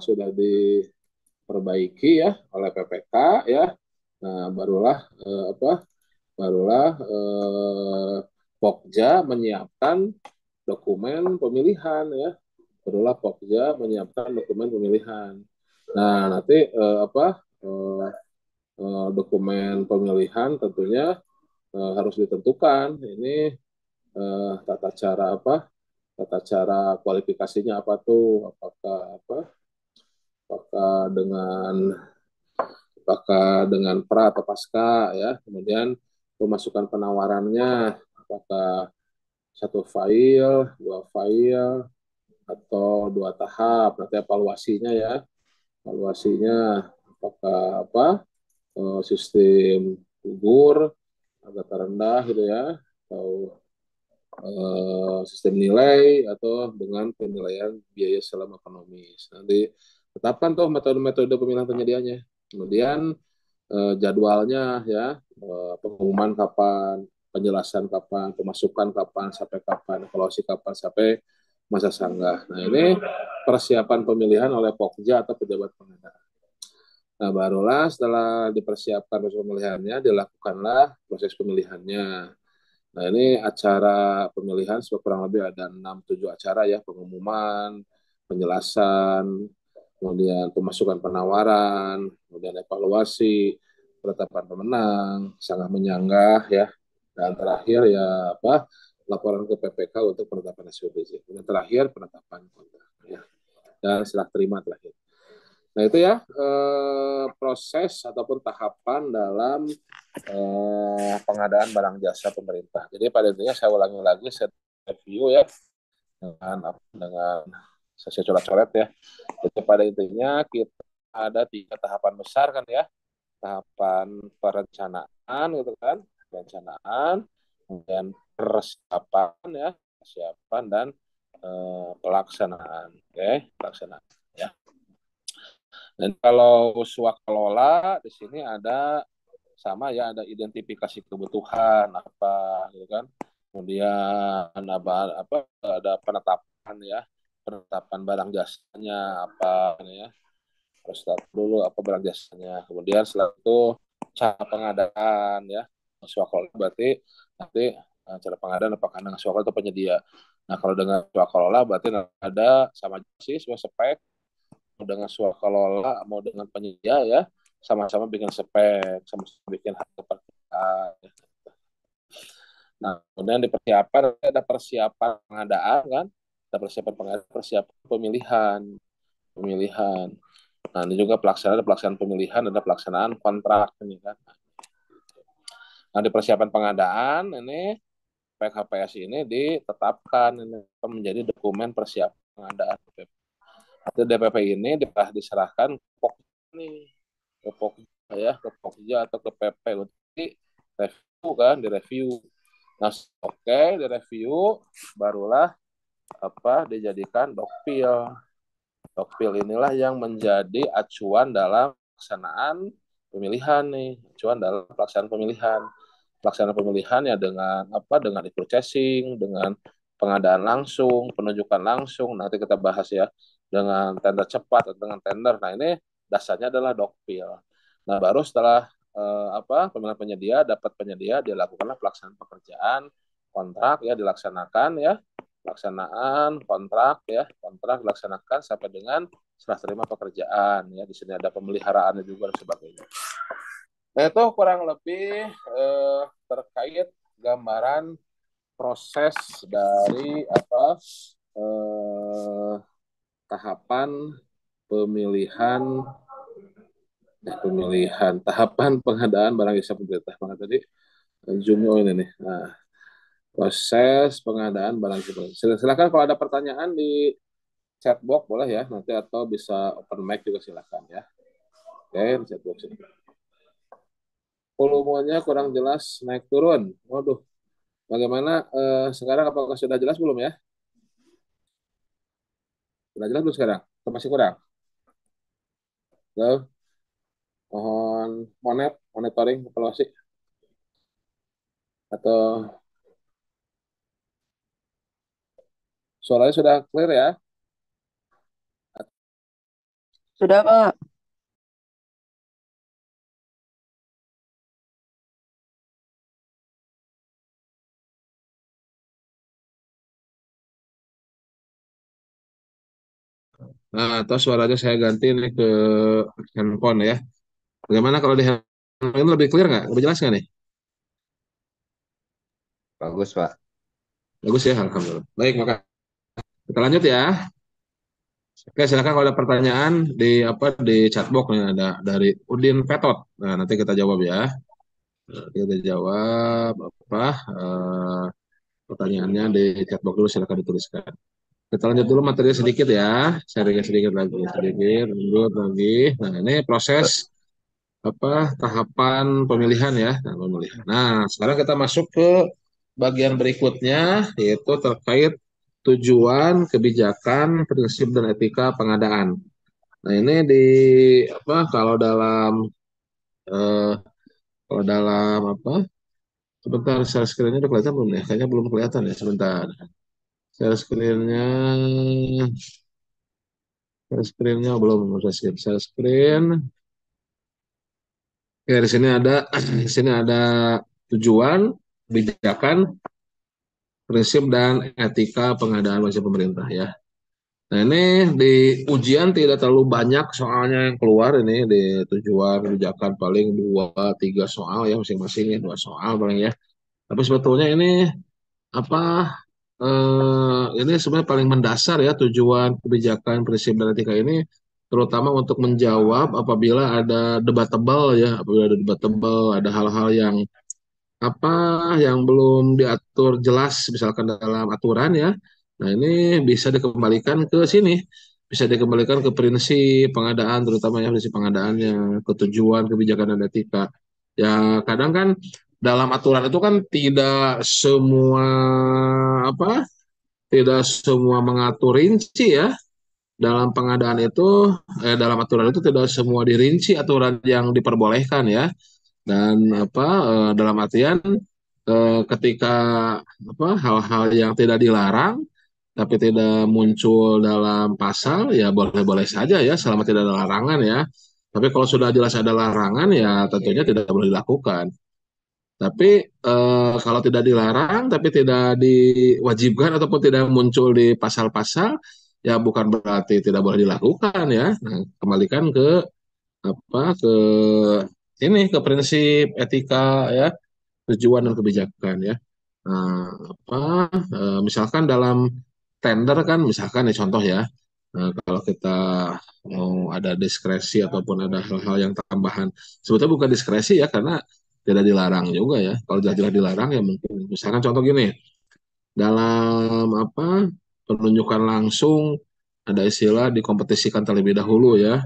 sudah diperbaiki ya oleh PPK ya, nah barulah Pokja menyiapkan dokumen pemilihan ya. Barulah Pokja menyiapkan dokumen pemilihan. Nah, nanti dokumen pemilihan tentunya harus ditentukan ini tata cara tata cara kualifikasinya apa tuh? Apakah dengan pra atau pasca ya. Kemudian pemasukan penawarannya apakah satu file, dua file, atau dua tahap. Nanti evaluasinya ya, evaluasinya apakah sistem gugur agak terendah gitu ya, atau sistem nilai atau dengan penilaian biaya selama ekonomis. Nanti tetapkan tuh metode-metode pemilihan penyediaannya. Kemudian jadwalnya ya, pengumuman kapan, penjelasan kapan, pemasukan kapan, sampai kapan, evaluasi kapan, sampai masa sanggah. Nah ini persiapan pemilihan oleh Pokja atau pejabat pengadaan. Nah barulah setelah dipersiapkan proses pemilihannya, dilakukanlah proses pemilihannya. Nah ini acara pemilihan kurang lebih ada 6-7 acara ya, pengumuman, penjelasan, kemudian pemasukan penawaran, kemudian evaluasi, penetapan pemenang, sangat menyanggah ya, dan terakhir ya laporan ke PPK untuk penetapan SPBJ. Dan terakhir penetapan kontrak ya, dan serah terima terakhir. Nah itu ya proses ataupun tahapan dalam pengadaan barang jasa pemerintah. Jadi pada intinya saya ulangi lagi, saya review ya dengan saya coret-coret ya. Jadi pada intinya kita ada 3 tahapan besar kan ya. Tahapan perencanaan gitu kan, perencanaan, kemudian persiapan ya, persiapan dan pelaksanaan. Oke, pelaksanaan ya. Dan kalau swakalola di sini ada sama ya, ada identifikasi kebutuhan apa gitu kan. Kemudian apa ada penetapan ya, penetapan barang jasanya apa ya. Harus tahu dulu apa barang jasanya. Kemudian setelah itu cara pengadaan ya. Swakalola berarti nanti cara pengadaan apakah dengan swakalola atau penyedia. Nah, kalau dengan swakalola berarti ada sama sih semua spek, dengan swakalola mau dengan penyedia ya, sama-sama bikin spek, sama-sama bikin harga perkiraan. Nah, kemudian dipersiapkan ada persiapan pengadaan kan, ada persiapan pengadaan, persiapan pemilihan, pemilihan. Nah, ini juga pelaksanaan pemilihan, ada pelaksanaan kontrak ini kan. Nah, di persiapan pengadaan ini PKPS ini ditetapkan ini menjadi dokumen persiapan pengadaan. Hasil DPP ini diserahkan ke Pokja ya, ke Pokja atau ke PP untuk direview kan, direview. Nah, oke, direview barulah dijadikan dokpil. Dokpil inilah yang menjadi acuan dalam pelaksanaan pemilihan nih, acuan dalam pelaksanaan pemilihan. Pelaksanaan pemilihan ya dengan e-processing, dengan pengadaan langsung, penunjukan langsung, nanti kita bahas ya, dengan tender cepat atau dengan tender. Nah, ini dasarnya adalah dokpil. Nah, baru setelah pemilihan penyedia, dapat penyedia, dilakukanlah pelaksanaan pekerjaan kontrak ya, dilaksanakan ya. Pelaksanaan kontrak ya, kontrak dilaksanakan sampai dengan serah terima pekerjaan ya. Di sini ada pemeliharaannya juga dan sebagainya. Nah, itu kurang lebih terkait gambaran proses dari apa eh, tahapan pemilihan tahapan pengadaan barang jasa pemerintah. Maka tadi Jumio ini nih. Nah, proses pengadaan barang jasa pemerintah. Silakan kalau ada pertanyaan di chatbox boleh ya nanti atau bisa open mic juga silakan ya. Oke, di chatbox ini. Volumenya kurang jelas naik turun. Waduh, bagaimana sekarang apakah sudah jelas belum ya? Sudah jelas belum sekarang? Atau masih kurang? Halo? Mohon monitoring evaluasi atau suaranya sudah clear ya? Sudah, Pak. Nah, atau suaranya saya ganti nih ke handphone ya. Bagaimana kalau di handphone ini lebih clear nggak? Lebih jelas nggak nih? Bagus, Pak. Bagus ya, alhamdulillah. Baik, maka kita lanjut ya. Oke, silakan kalau ada pertanyaan di apa di chatbox nih ada dari Udin Petot. Nah, nanti kita jawab ya. Nanti kita jawab apa pertanyaannya di chatbox dulu silakan dituliskan. Kita lanjut dulu materi sedikit ya. Sharing sedikit lagi, sedikit, lanjut lagi. Nah, ini proses apa tahapan pemilihan ya, nah, pemilihan. Nah, sekarang kita masuk ke bagian berikutnya yaitu terkait tujuan, kebijakan, prinsip dan etika pengadaan. Nah, ini di apa eh, kalau dalam apa? Sebentar, share screen-nya udah kelihatan belum ya? Kayaknya belum kelihatan ya, sebentar. Share screen-nya, share screen-nya belum, share screen. Ya, di sini ada di sini ada tujuan, kebijakan, prinsip dan etika pengadaan wajib pemerintah ya. Nah ini di ujian tidak terlalu banyak soalnya yang keluar ini di tujuan kebijakan paling dua tiga soal ya masing-masing ya dua soal paling ya. Tapi sebetulnya ini apa ini sebenarnya paling mendasar ya tujuan kebijakan prinsip dan etika ini terutama untuk menjawab apabila ada debatable ya apabila ada debatable ada hal-hal yang apa yang belum diatur jelas misalkan dalam aturan ya. Nah, ini bisa dikembalikan ke sini. Bisa dikembalikan ke prinsip pengadaan terutama ya prinsip pengadaannya, ketujuan, kebijakan dan etika. Ya, kadang kan dalam aturan itu kan tidak semua apa? Tidak semua mengatur rinci ya. Dalam pengadaan itu dalam aturan itu tidak semua dirinci aturan yang diperbolehkan ya dan apa dalam artian ketika apa hal-hal yang tidak dilarang tapi tidak muncul dalam pasal ya boleh-boleh saja ya selama tidak ada larangan ya. Tapi kalau sudah jelas ada larangan ya tentunya tidak boleh dilakukan. Tapi kalau tidak dilarang tapi tidak diwajibkan ataupun tidak muncul di pasal-pasal ya bukan berarti tidak boleh dilakukan ya. Nah, kembalikan ke apa ke ini ke prinsip etika ya tujuan dan kebijakan ya. Nah, apa misalkan dalam tender kan misalkan ya contoh ya. Nah, kalau kita mau ada diskresi ataupun ada hal-hal yang tambahan, sebetulnya bukan diskresi ya karena tidak dilarang juga ya. Kalau jelas-jelas dilarang ya mungkin misalkan contoh gini, dalam apa penunjukan langsung ada istilah dikompetisikan terlebih dahulu ya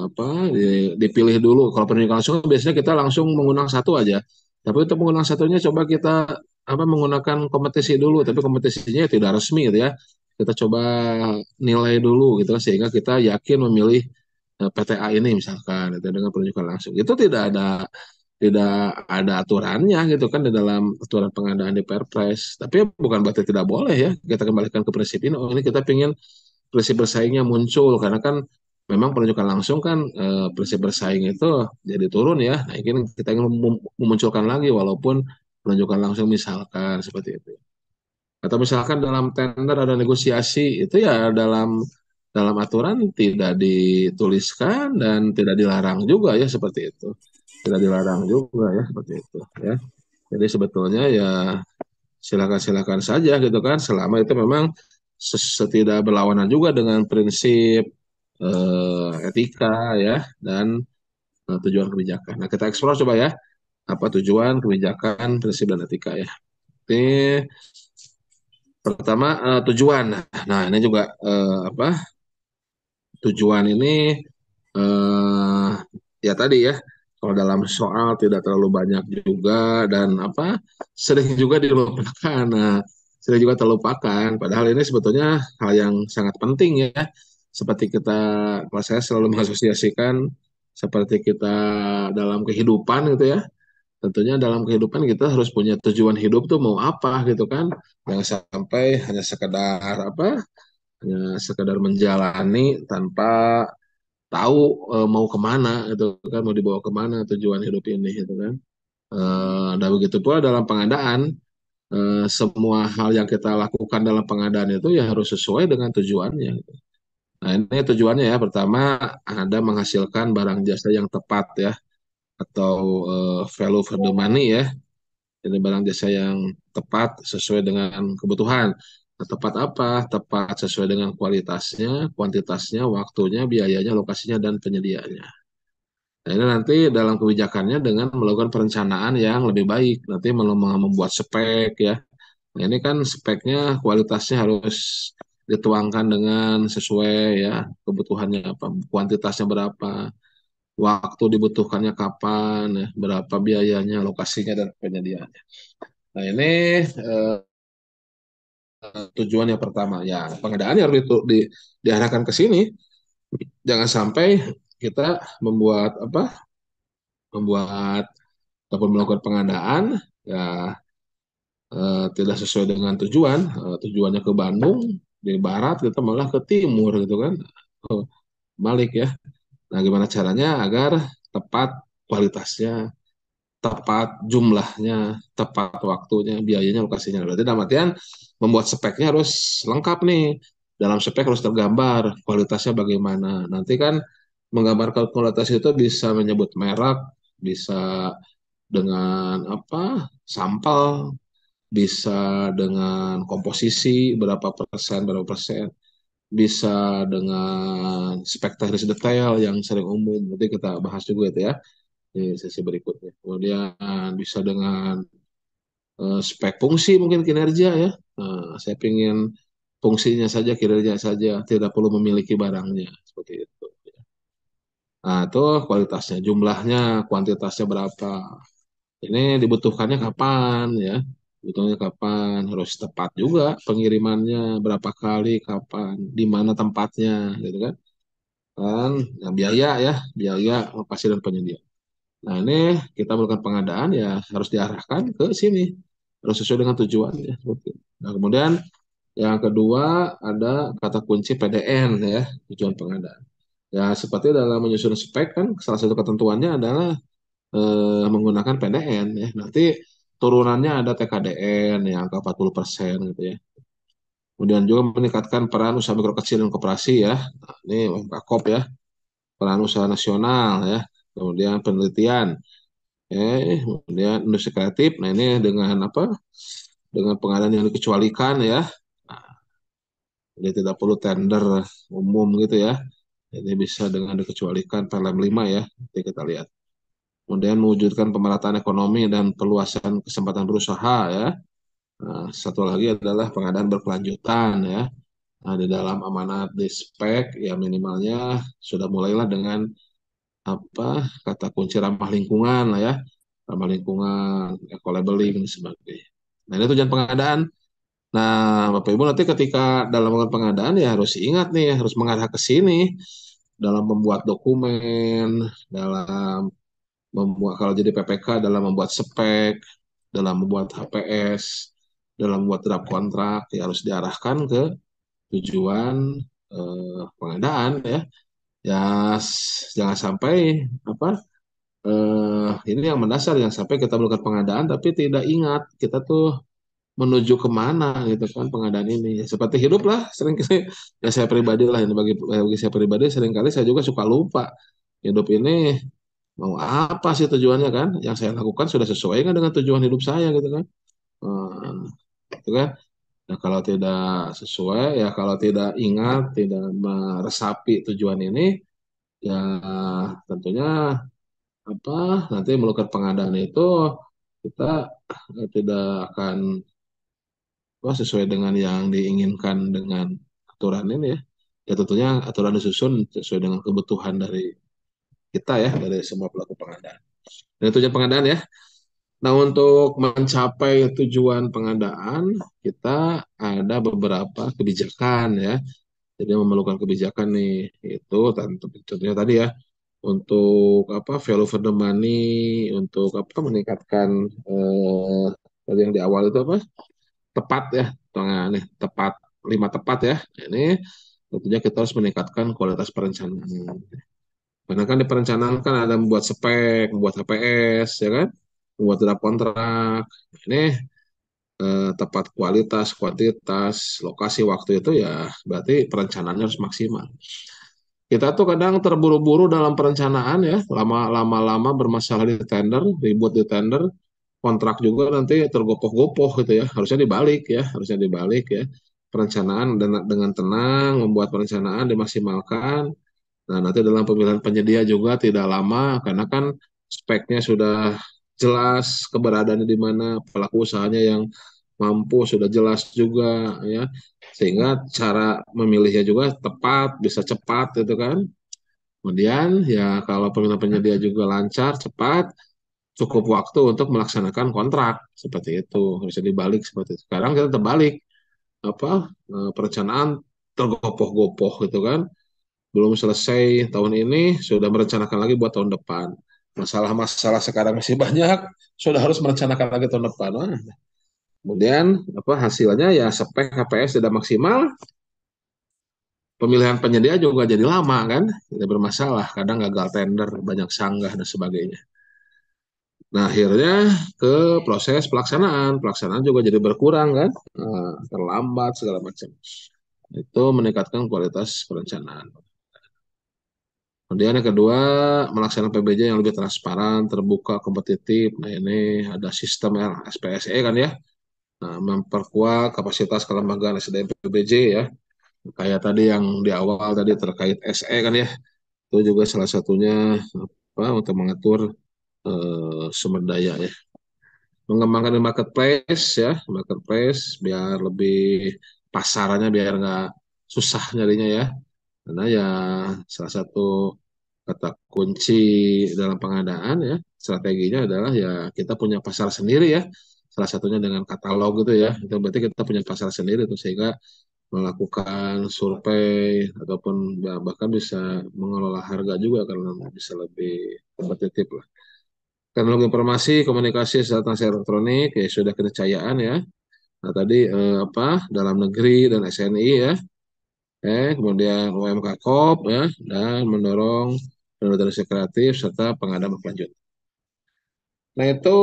apa dipilih dulu. Kalau penunjukan langsung biasanya kita langsung mengundang satu aja. Tapi untuk mengundang satunya coba kita apa menggunakan kompetisi dulu, tapi kompetisinya tidak resmi gitu ya. Kita coba nilai dulu gitu sehingga kita yakin memilih PTA ini misalkan itu dengan penunjukan langsung. Itu tidak ada aturannya gitu kan di dalam aturan pengadaan di Perpres. Tapi ya bukan berarti tidak boleh ya. Kita kembalikan ke prinsip ini. Oh ini kita ingin prinsip bersaingnya muncul karena kan memang penunjukan langsung kan prinsip bersaing itu jadi turun ya. Nah, ini kita ingin memunculkan lagi walaupun penunjukan langsung misalkan seperti itu. Atau misalkan dalam tender ada negosiasi, itu ya dalam aturan tidak dituliskan dan tidak dilarang juga ya seperti itu. Tidak dilarang juga ya seperti itu ya. Jadi sebetulnya ya silakan-silakan saja gitu kan, selama itu memang setidak berlawanan juga dengan prinsip etika ya dan tujuan kebijakan. Nah, kita eksplor coba ya, apa tujuan kebijakan, prinsip dan etika ya. Ini pertama tujuan. Nah, ini juga apa tujuan ini eh ya tadi ya, kalau dalam soal tidak terlalu banyak juga dan apa sering juga dilupakan. Nah, sering juga terlupakan. Padahal ini sebetulnya hal yang sangat penting ya. Seperti kita, kalau saya selalu mengasosiasikan seperti kita dalam kehidupan gitu ya. Tentunya dalam kehidupan kita harus punya tujuan hidup tuh mau apa gitu kan. Jangan sampai hanya sekedar apa, hanya sekedar menjalani tanpa tahu mau kemana itu kan, mau dibawa kemana tujuan hidup ini gitu kan. Dan begitu pula dalam pengadaan, semua hal yang kita lakukan dalam pengadaan itu ya harus sesuai dengan tujuannya gitu. Nah, ini tujuannya ya, pertama ada menghasilkan barang jasa yang tepat ya, atau value for the money ya. Ini barang jasa yang tepat sesuai dengan kebutuhan. Nah, tepat apa? Tepat sesuai dengan kualitasnya, kuantitasnya, waktunya, biayanya, lokasinya, dan penyediaannya. Nah, ini nanti dalam kebijakannya dengan melakukan perencanaan yang lebih baik. Nanti membuat spek ya. Nah, ini kan speknya kualitasnya harus dituangkan dengan sesuai ya kebutuhannya apa, kuantitasnya berapa, waktu dibutuhkannya kapan, ya, berapa biayanya, lokasinya, dan penyediaannya. Nah, ini eh, tujuan yang pertama. Ya, pengadaan harus diarahkan ke sini. Jangan sampai kita membuat ataupun melakukan pengadaan ya tidak sesuai dengan tujuan. Tujuannya ke Bandung, di barat kita malah ke timur gitu kan. Oh, balik ya. Nah, gimana caranya agar tepat kualitasnya, tepat jumlahnya, tepat waktunya, biayanya, lokasinya. Berarti dalam artian membuat speknya harus lengkap nih. Dalam spek harus tergambar kualitasnya bagaimana. Nanti kan menggambarkan kualitas itu bisa menyebut merek, bisa dengan apa, sampel, bisa dengan komposisi berapa persen, bisa dengan spek teknis detail yang sering umum. Nanti kita bahas juga itu ya di sesi berikutnya. Kemudian bisa dengan spek fungsi mungkin kinerja ya. Saya ingin fungsinya saja, kinerja saja, tidak perlu memiliki barangnya seperti itu. Nah, itu kualitasnya, jumlahnya, kuantitasnya berapa. Ini dibutuhkannya kapan ya? Dibutuhkannya kapan? Harus tepat juga pengirimannya, berapa kali, kapan, di mana tempatnya, gitu kan? Dan ya, biaya ya, biaya lokasi dan penyedia. Nah, ini kita melakukan pengadaan ya harus diarahkan ke sini. Harus sesuai dengan tujuan ya. Nah, kemudian yang kedua ada kata kunci PDN ya, tujuan pengadaan. Ya, seperti dalam menyusun spek kan salah satu ketentuannya adalah menggunakan PDN ya. Nanti turunannya ada TKDN yang angka 40% gitu ya. Kemudian juga meningkatkan peran usaha mikro kecil dan koperasi ya. Nah, ini UMKOP ya, peran usaha nasional ya. Kemudian penelitian, kemudian industri kreatif. Nah, ini dengan apa? Dengan pengadaan yang dikecualikan ya. Nah, jadi tidak perlu tender umum gitu ya. Ini bisa dengan dikecualikan PLM 5 ya. Nanti kita lihat. Kemudian mewujudkan pemerataan ekonomi dan perluasan kesempatan berusaha ya. Nah, satu lagi adalah pengadaan berkelanjutan ya. Nah, di dalam amanat di spek ya minimalnya sudah mulailah dengan apa kata kunci ramah lingkungan lah ya, ramah lingkungan, eco labeling dan sebagainya. Nah, ini tujuan pengadaan. Nah, Bapak Ibu nanti ketika dalam melakukan pengadaan ya harus ingat nih, harus mengarah ke sini dalam membuat dokumen, dalam membuat kalau jadi PPK dalam membuat spek, dalam membuat HPS, dalam membuat draft kontrak ya harus diarahkan ke tujuan pengadaan ya. Ya jangan sampai apa ini yang mendasar yang sampai kita melakukan pengadaan tapi tidak ingat kita tuh menuju kemana gitu kan pengadaan ini. Ya, seperti hidup lah, sering kali ya saya pribadi lah ini bagi saya pribadi sering kali saya juga suka lupa hidup ini mau apa sih tujuannya kan? Yang saya lakukan sudah sesuai kan dengan tujuan hidup saya gitu kan? Gitu kan? Nah, kalau tidak sesuai ya kalau tidak ingat, tidak meresapi tujuan ini ya tentunya apa nanti melakukan pengadaan itu kita tidak akan sesuai dengan yang diinginkan dengan aturan ini ya. Ya tentunya aturan disusun sesuai dengan kebutuhan dari kita ya, dari semua pelaku pengadaan. Dan tujuan pengadaan ya. Nah untuk mencapai tujuan pengadaan, kita ada beberapa kebijakan ya. Jadi memerlukan kebijakan nih, itu tentunya tadi ya, untuk apa value for the money, untuk apa meningkatkan tadi yang di awal itu apa tepat ya, tengah nih tepat 5 tepat ya. Ini tentunya kita harus meningkatkan kualitas perencanaan. Karena kan di perencanaan kan ada membuat spek, membuat HPS, ya kan, membuat draft kontrak. Ini tepat kualitas, kuantitas, lokasi, waktu itu ya berarti perencanaannya harus maksimal. Kita tuh kadang terburu-buru dalam perencanaan ya, lama-lama bermasalah di tender, ribut di tender, kontrak juga nanti tergopoh-gopoh gitu ya. Harusnya dibalik ya, harusnya dibalik ya. Perencanaan dengan tenang, membuat perencanaan dimaksimalkan. Nah, nanti dalam pemilihan penyedia juga tidak lama karena kan speknya sudah jelas, keberadaannya di mana, pelaku usahanya yang mampu sudah jelas juga ya. Sehingga cara memilihnya juga tepat, bisa cepat gitu kan. Kemudian ya kalau pemilihan penyedia juga lancar, cepat, cukup waktu untuk melaksanakan kontrak seperti itu. Bisa dibalik seperti itu. Sekarang kita terbalik apa perencanaan tergopoh-gopoh gitu kan. Belum selesai tahun ini sudah merencanakan lagi buat tahun depan. Masalah-masalah sekarang masih banyak, sudah harus merencanakan lagi tahun depan. Nah, kemudian apa hasilnya ya spek HPS tidak maksimal, pemilihan penyedia juga jadi lama kan, tidak bermasalah, kadang gagal tender, banyak sanggah dan sebagainya. Nah, akhirnya ke proses pelaksanaan. Pelaksanaan juga jadi berkurang kan, terlambat segala macam. Itu meningkatkan kualitas perencanaan. Kemudian yang kedua, melaksanakan PBJ yang lebih transparan, terbuka, kompetitif. Nah, ini ada sistem SPSE kan ya. Nah, memperkuat kapasitas kelembagaan SDM PBJ ya. Kayak tadi yang di awal tadi terkait SE kan ya. Itu juga salah satunya apa untuk mengatur sumber daya ya. Mengembangkan di marketplace ya, marketplace biar lebih pasarannya biar nggak susah nyarinya ya. Karena ya salah satu kata kunci dalam pengadaan ya, strateginya adalah ya kita punya pasar sendiri ya. Salah satunya dengan katalog gitu ya. Itu berarti kita punya pasar sendiri tuh sehingga melakukan survei ataupun bahkan bisa mengelola harga juga karena bisa lebih kompetitif lah. Teknologi informasi, komunikasi, serta transaksi elektronik ya sudah keniscayaan ya. Nah tadi apa dalam negeri dan SNI ya, kemudian UMK Koop ya, dan mendorong modernisasi kreatif serta pengadaan berkelanjutan. Nah itu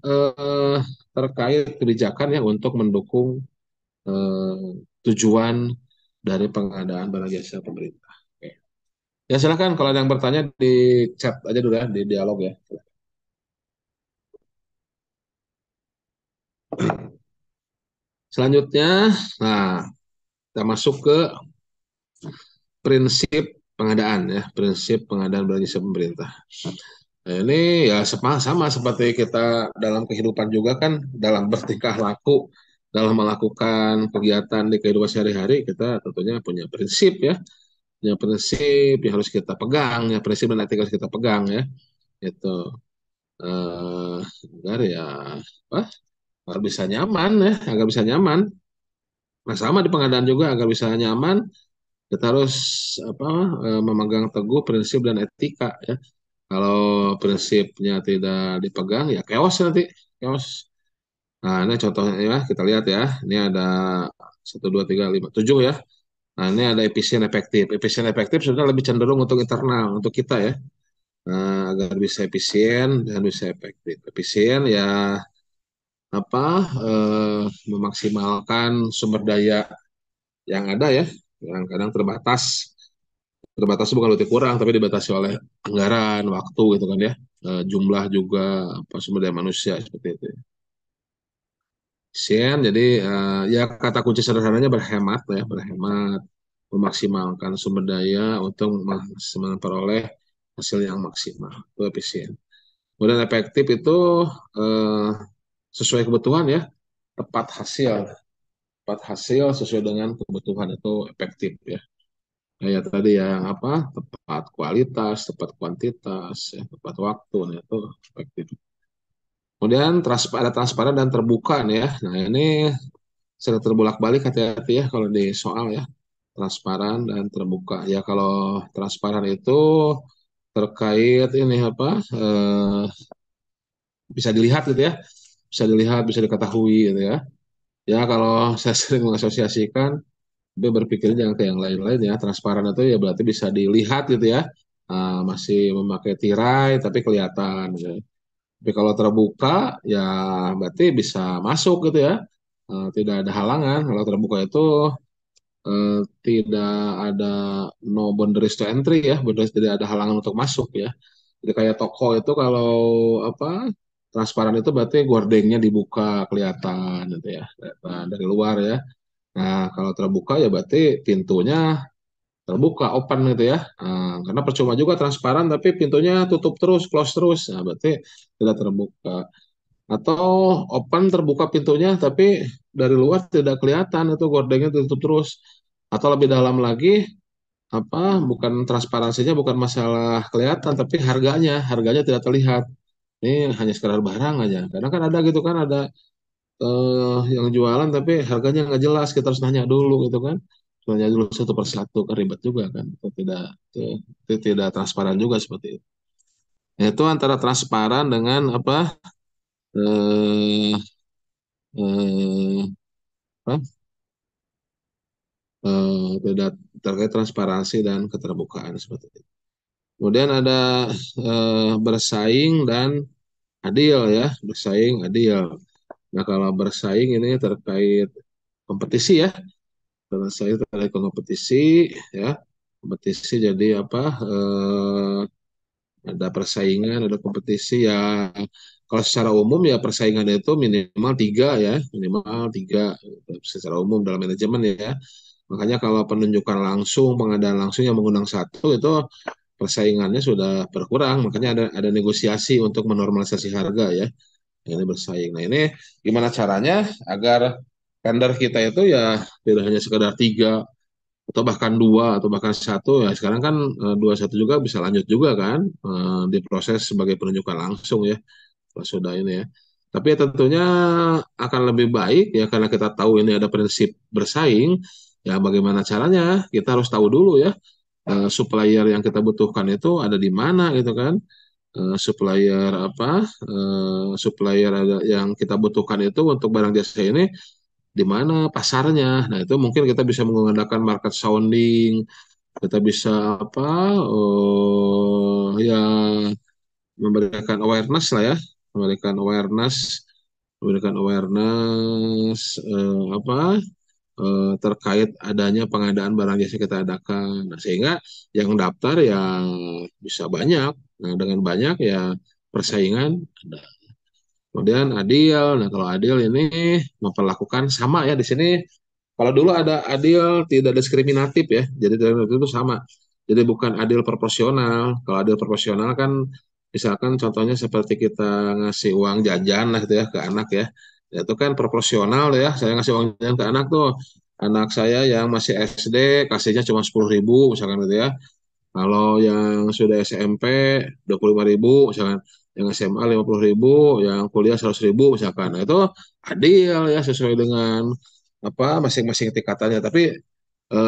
eh, terkait kebijakan ya untuk mendukung tujuan dari pengadaan barang jasa pemerintah. Oke. Ya silakan kalau ada yang bertanya di chat aja dulu ya, di dialog ya. Selanjutnya, nah kita masuk ke prinsip pengadaan ya, prinsip pengadaan barang jasa pemerintah. Nah, ini ya sama seperti kita dalam kehidupan juga kan, dalam bertingkah laku, dalam melakukan kegiatan di kehidupan sehari-hari, kita tentunya punya prinsip ya, punya prinsip yang harus kita pegang ya, prinsip dan etika harus kita pegang ya, itu agar ya apa, agar bisa nyaman ya, agar bisa nyaman. Nah sama di pengadaan juga agar bisa nyaman, kita harus apa memegang teguh prinsip dan etika ya. Kalau prinsipnya tidak dipegang, ya chaos nanti, chaos. Nah, ini contohnya ya, kita lihat ya. Ini ada 1, 2, 3, 5, 7 ya. Nah, ini ada efisien efektif. Efisien efektif sebenarnya lebih cenderung untuk internal, untuk kita ya. Nah, agar bisa efisien dan bisa efektif. Efisien ya apa memaksimalkan sumber daya yang ada ya, yang kadang terbatas. Terbatas bukan berarti kurang, tapi dibatasi oleh anggaran, waktu gitu kan ya. Jumlah juga apa sumber daya manusia seperti itu. Efisien, jadi ya kata kunci sederhananya berhemat ya, berhemat, memaksimalkan sumber daya untuk memperoleh hasil yang maksimal, itu efisien. Kemudian efektif itu eh, sesuai kebutuhan ya, tepat hasil, tepat hasil sesuai dengan kebutuhan itu efektif ya. Kayak tadi yang apa, tepat kualitas, tepat kuantitas, ya, tepat waktu, nah, itu efektif. Kemudian ada transparan dan terbuka nih ya. Nah ini sering terbolak-balik, hati-hati ya kalau di soal ya. Transparan dan terbuka. Ya kalau transparan itu terkait ini apa, bisa dilihat gitu ya. Bisa dilihat, bisa diketahui gitu ya. Ya kalau saya sering mengasosiasikan, tapi berpikir jangan ke yang lain-lain ya. Transparan itu ya berarti bisa dilihat gitu ya. Masih memakai tirai tapi kelihatan gitu. Tapi kalau terbuka ya berarti bisa masuk gitu ya. Tidak ada halangan. Kalau terbuka itu tidak ada no boundaries to entry ya, boundaries tidak ada halangan untuk masuk ya. Jadi kayak toko itu kalau apa transparan itu berarti gordengnya dibuka kelihatan gitu ya, kelihatan dari luar ya. Nah, kalau terbuka ya berarti pintunya terbuka, open gitu ya. Karena percuma juga transparan tapi pintunya tutup terus, close terus. Nah, berarti tidak terbuka. Atau open terbuka pintunya tapi dari luar tidak kelihatan itu gordengnya tutup terus. Atau lebih dalam lagi apa bukan transparansinya bukan masalah kelihatan tapi harganya tidak terlihat. Ini hanya sekedar barang aja. Karena kan ada gitu kan ada yang jualan tapi harganya nggak jelas, kita harus nanya dulu gitu kan. Nanya dulu satu persatu kan ribet juga kan. Itu tidak transparan juga seperti itu. Itu antara transparan dengan apa eh, eh, apa tidak terkait transparansi dan keterbukaan seperti itu. Kemudian ada bersaing dan adil ya, bersaing adil. Nah, kalau bersaing ini terkait kompetisi ya, bersaing terkait kompetisi ya, kompetisi jadi apa? Ada persaingan, ada kompetisi ya. Kalau secara umum ya persaingan itu minimal tiga ya, minimal tiga secara umum dalam manajemen ya. Makanya kalau penunjukan langsung, pengadaan langsung yang mengundang satu itu persaingannya sudah berkurang, makanya ada negosiasi untuk menormalisasi harga ya. Ini bersaing. Nah, ini gimana caranya agar tender kita itu ya tidak hanya sekedar tiga atau bahkan dua atau bahkan satu ya sekarang kan dua satu juga bisa lanjut juga kan diproses sebagai penunjukan langsung ya kalau sudah ini ya. Tapi ya tentunya akan lebih baik ya karena kita tahu ini ada prinsip bersaing ya bagaimana caranya kita harus tahu dulu ya supplier yang kita butuhkan itu ada di mana gitu kan. Supplier apa supplier yang kita butuhkan itu untuk barang jasa ini di mana pasarnya. Nah, itu mungkin kita bisa menggunakan market sounding, kita bisa apa ya memberikan awareness lah ya, memberikan awareness, memberikan awareness apa terkait adanya pengadaan barang jasa kita adakan. Nah, sehingga yang daftar ya bisa banyak. Nah, dengan banyak ya persaingan ada. Kemudian adil. Nah, kalau adil ini memperlakukan sama ya di sini. Kalau dulu ada adil tidak diskriminatif ya. Jadi itu sama. Jadi bukan adil proporsional. Kalau adil proporsional kan misalkan contohnya seperti kita ngasih uang jajan lah gitu ya ke anak ya. Ya itu kan proporsional ya. Saya ngasih uang jajan ke anak tuh. Anak saya yang masih SD kasihnya cuma 10.000 misalkan gitu ya. Kalau yang sudah SMP 25.000 misalkan, yang SMA 50.000, yang kuliah 100.000 misalkan. Nah, itu adil ya sesuai dengan apa masing-masing tingkatannya. Tapi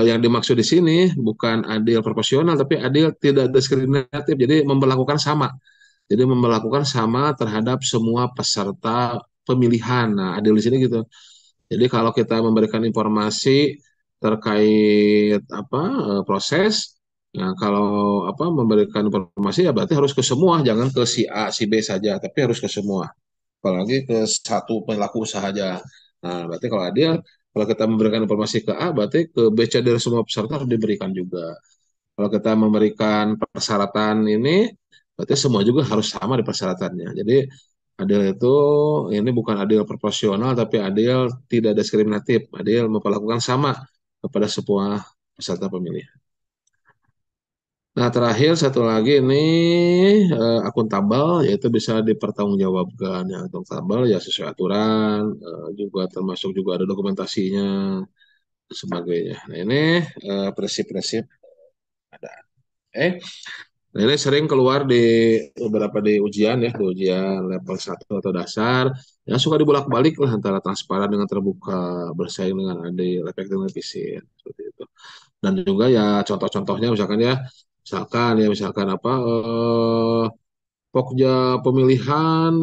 yang dimaksud di sini bukan adil proporsional, tapi adil tidak diskriminatif. Jadi memperlakukan sama. Jadi memperlakukan sama terhadap semua peserta pemilihan. Nah, adil di sini gitu. Jadi kalau kita memberikan informasi terkait apa proses, nah kalau apa memberikan informasi ya berarti harus ke semua, jangan ke si A, si B saja, tapi harus ke semua. apalagi ke satu pelaku usaha aja. Nah, berarti kalau adil, kalau kita memberikan informasi ke A, berarti ke B, C dari semua peserta harus diberikan juga. Kalau kita memberikan persyaratan ini, berarti semua juga harus sama di persyaratannya. Jadi adil itu ini bukan adil proporsional, tapi adil tidak diskriminatif. Adil memperlakukan sama kepada sebuah peserta pemilihan. Nah, terakhir satu lagi ini akuntabel, yaitu bisa dipertanggungjawabkan. Ya, akuntabel ya sesuai aturan, juga termasuk juga ada dokumentasinya, dan sebagainya. Nah, ini prinsip-prinsip ada. Nah, ini sering keluar di beberapa di ujian ya, di ujian level 1 atau dasar, yang suka dibolak-balik lah antara transparan dengan terbuka, bersaing dengan adil, efektif dengan efisien, seperti itu. Dan juga ya contoh-contohnya misalkan apa pokja pemilihan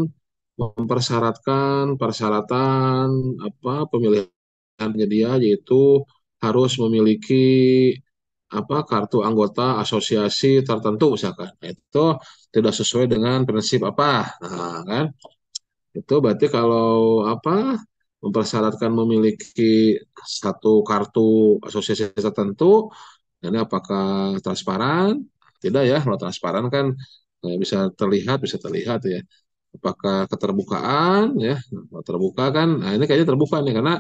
mempersyaratkan persyaratan apa pemilihan penyedia yaitu harus memiliki apa kartu anggota asosiasi tertentu misalkan. Nah, itu tidak sesuai dengan prinsip apa. Nah, kan itu berarti kalau apa mempersyaratkan memiliki satu kartu asosiasi tertentu, ini apakah transparan? Tidak ya, kalau transparan kan bisa terlihat ya. Apakah keterbukaan ya? Kalau terbuka kan, nah ini kayaknya terbuka nih karena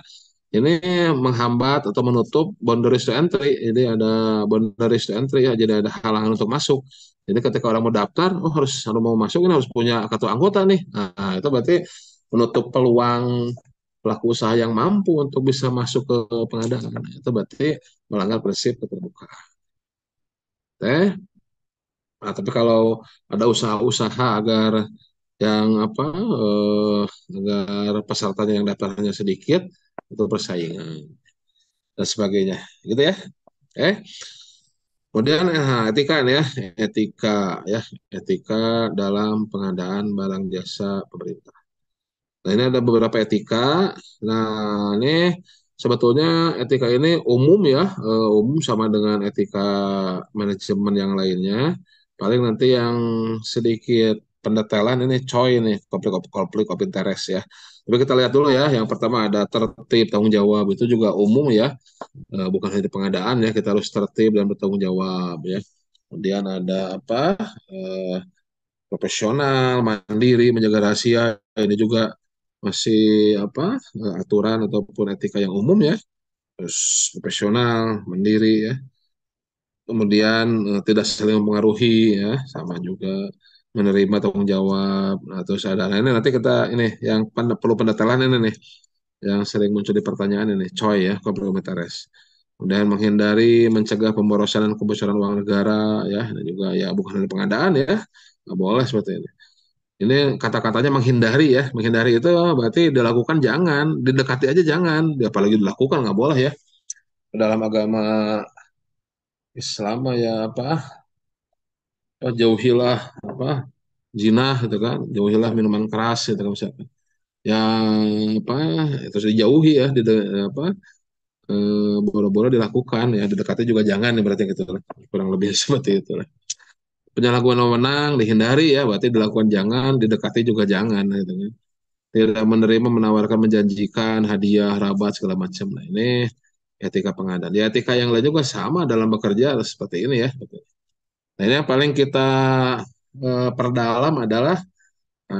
ini menghambat atau menutup boundaries to entry. Jadi ada boundaries to entry ya, jadi ada halangan untuk masuk. Jadi ketika orang mau daftar, oh harus mau masuk ini harus punya kartu anggota nih. Nah, itu berarti menutup peluang pelaku usaha yang mampu untuk bisa masuk ke pengadaan. Nah, itu berarti melanggar prinsip keterbukaan. Eh, Nah, tapi kalau ada usaha-usaha agar yang apa agar pesertanya yang daftarnya sedikit untuk persaingan dan sebagainya, gitu ya. Eh, Kemudian etika nih ya, etika ya, etika dalam pengadaan barang jasa pemerintah. Nah, ini ada beberapa etika. Nah, ini sebetulnya etika ini umum ya, umum sama dengan etika manajemen yang lainnya. Paling nanti yang sedikit pendetailan ini coy nih, konflik of interest ya. Tapi kita lihat dulu ya, yang pertama ada tertib tanggung jawab itu juga umum ya, bukan hanya di pengadaan ya, kita harus tertib dan bertanggung jawab ya. Kemudian ada apa? eh, Profesional, mandiri, menjaga rahasia. Ini juga masih apa aturan ataupun etika yang umum ya. Terus profesional, mandiri ya. Kemudian tidak saling mempengaruhi ya, sama juga menerima tanggung jawab. Nah, terus ada nah, ini nanti kita ini yang perlu pendetailan ini nih, yang sering muncul di pertanyaan ini, COI ya, komplementaris. Kemudian menghindari, mencegah pemborosan dan kebocoran uang negara ya, dan juga ya bukan hanya pengadaan ya, nggak boleh seperti ini. Ini kata-katanya menghindari ya. Menghindari itu berarti dilakukan jangan, didekati aja jangan. Apalagi dilakukan nggak boleh ya. Dalam agama Islam ya jauhilah apa zina gitu kan, jauhilah minuman keras gitu kan misalkan. Yang apa itu dijauhi ya, apa boro-boro dilakukan ya, didekati juga jangan ya berarti gitu lah. Kurang lebih seperti itu lah. Penyalahgunaan wewenang dihindari ya, berarti dilakukan jangan, didekati juga jangan gitu kan. Tidak menerima, menawarkan, menjanjikan hadiah, rabat segala macam. Nah, ini etika pengadaan. Ya, etika yang lain juga sama dalam bekerja harus seperti ini ya. Nah, ini yang paling kita perdalam adalah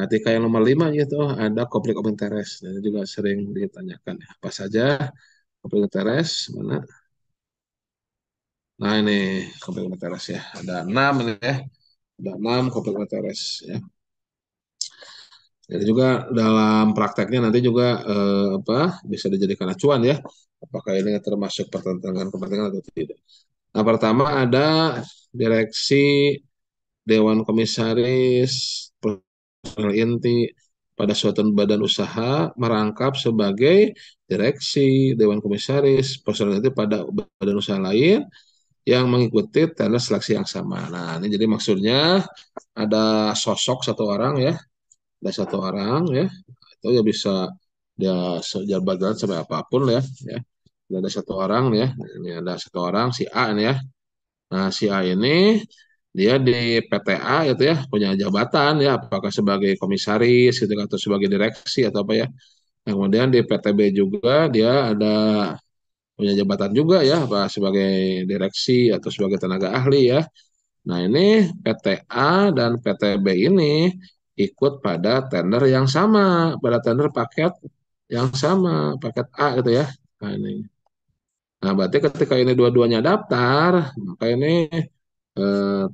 etika yang nomor 5 gitu, ada konflik of interest. Nah, ini juga sering ditanyakan. Apa saja konflik of interest? Mana? Nah, ini konflik of interest ya. Ada 6 ini ya. Ada 6 konflik of interest ya. Jadi juga dalam prakteknya nanti juga apa bisa dijadikan acuan ya, apakah ini termasuk pertentangan kepentingan atau tidak. Nah, pertama ada direksi Dewan Komisaris personal inti pada suatu badan usaha merangkap sebagai direksi Dewan Komisaris personal inti pada badan usaha lain yang mengikuti tender seleksi yang sama. Nah, ini jadi maksudnya ada sosok satu orang ya, ada satu orang ya, atau ya bisa dia jabatan sampai apapun lah ya. Ada satu orang ya, ini ada satu orang si A ini ya. Nah, si A ini dia di PTA itu ya punya jabatan ya, apakah sebagai komisaris gitu atau sebagai direksi atau apa ya. Kemudian di PTB juga dia ada punya jabatan juga ya, apa sebagai direksi atau sebagai tenaga ahli ya. Nah, ini PTA dan PTB ini ikut pada tender yang sama, pada tender paket yang sama, paket A gitu ya. Nah, ini. Nah, berarti ketika ini dua-duanya daftar, maka ini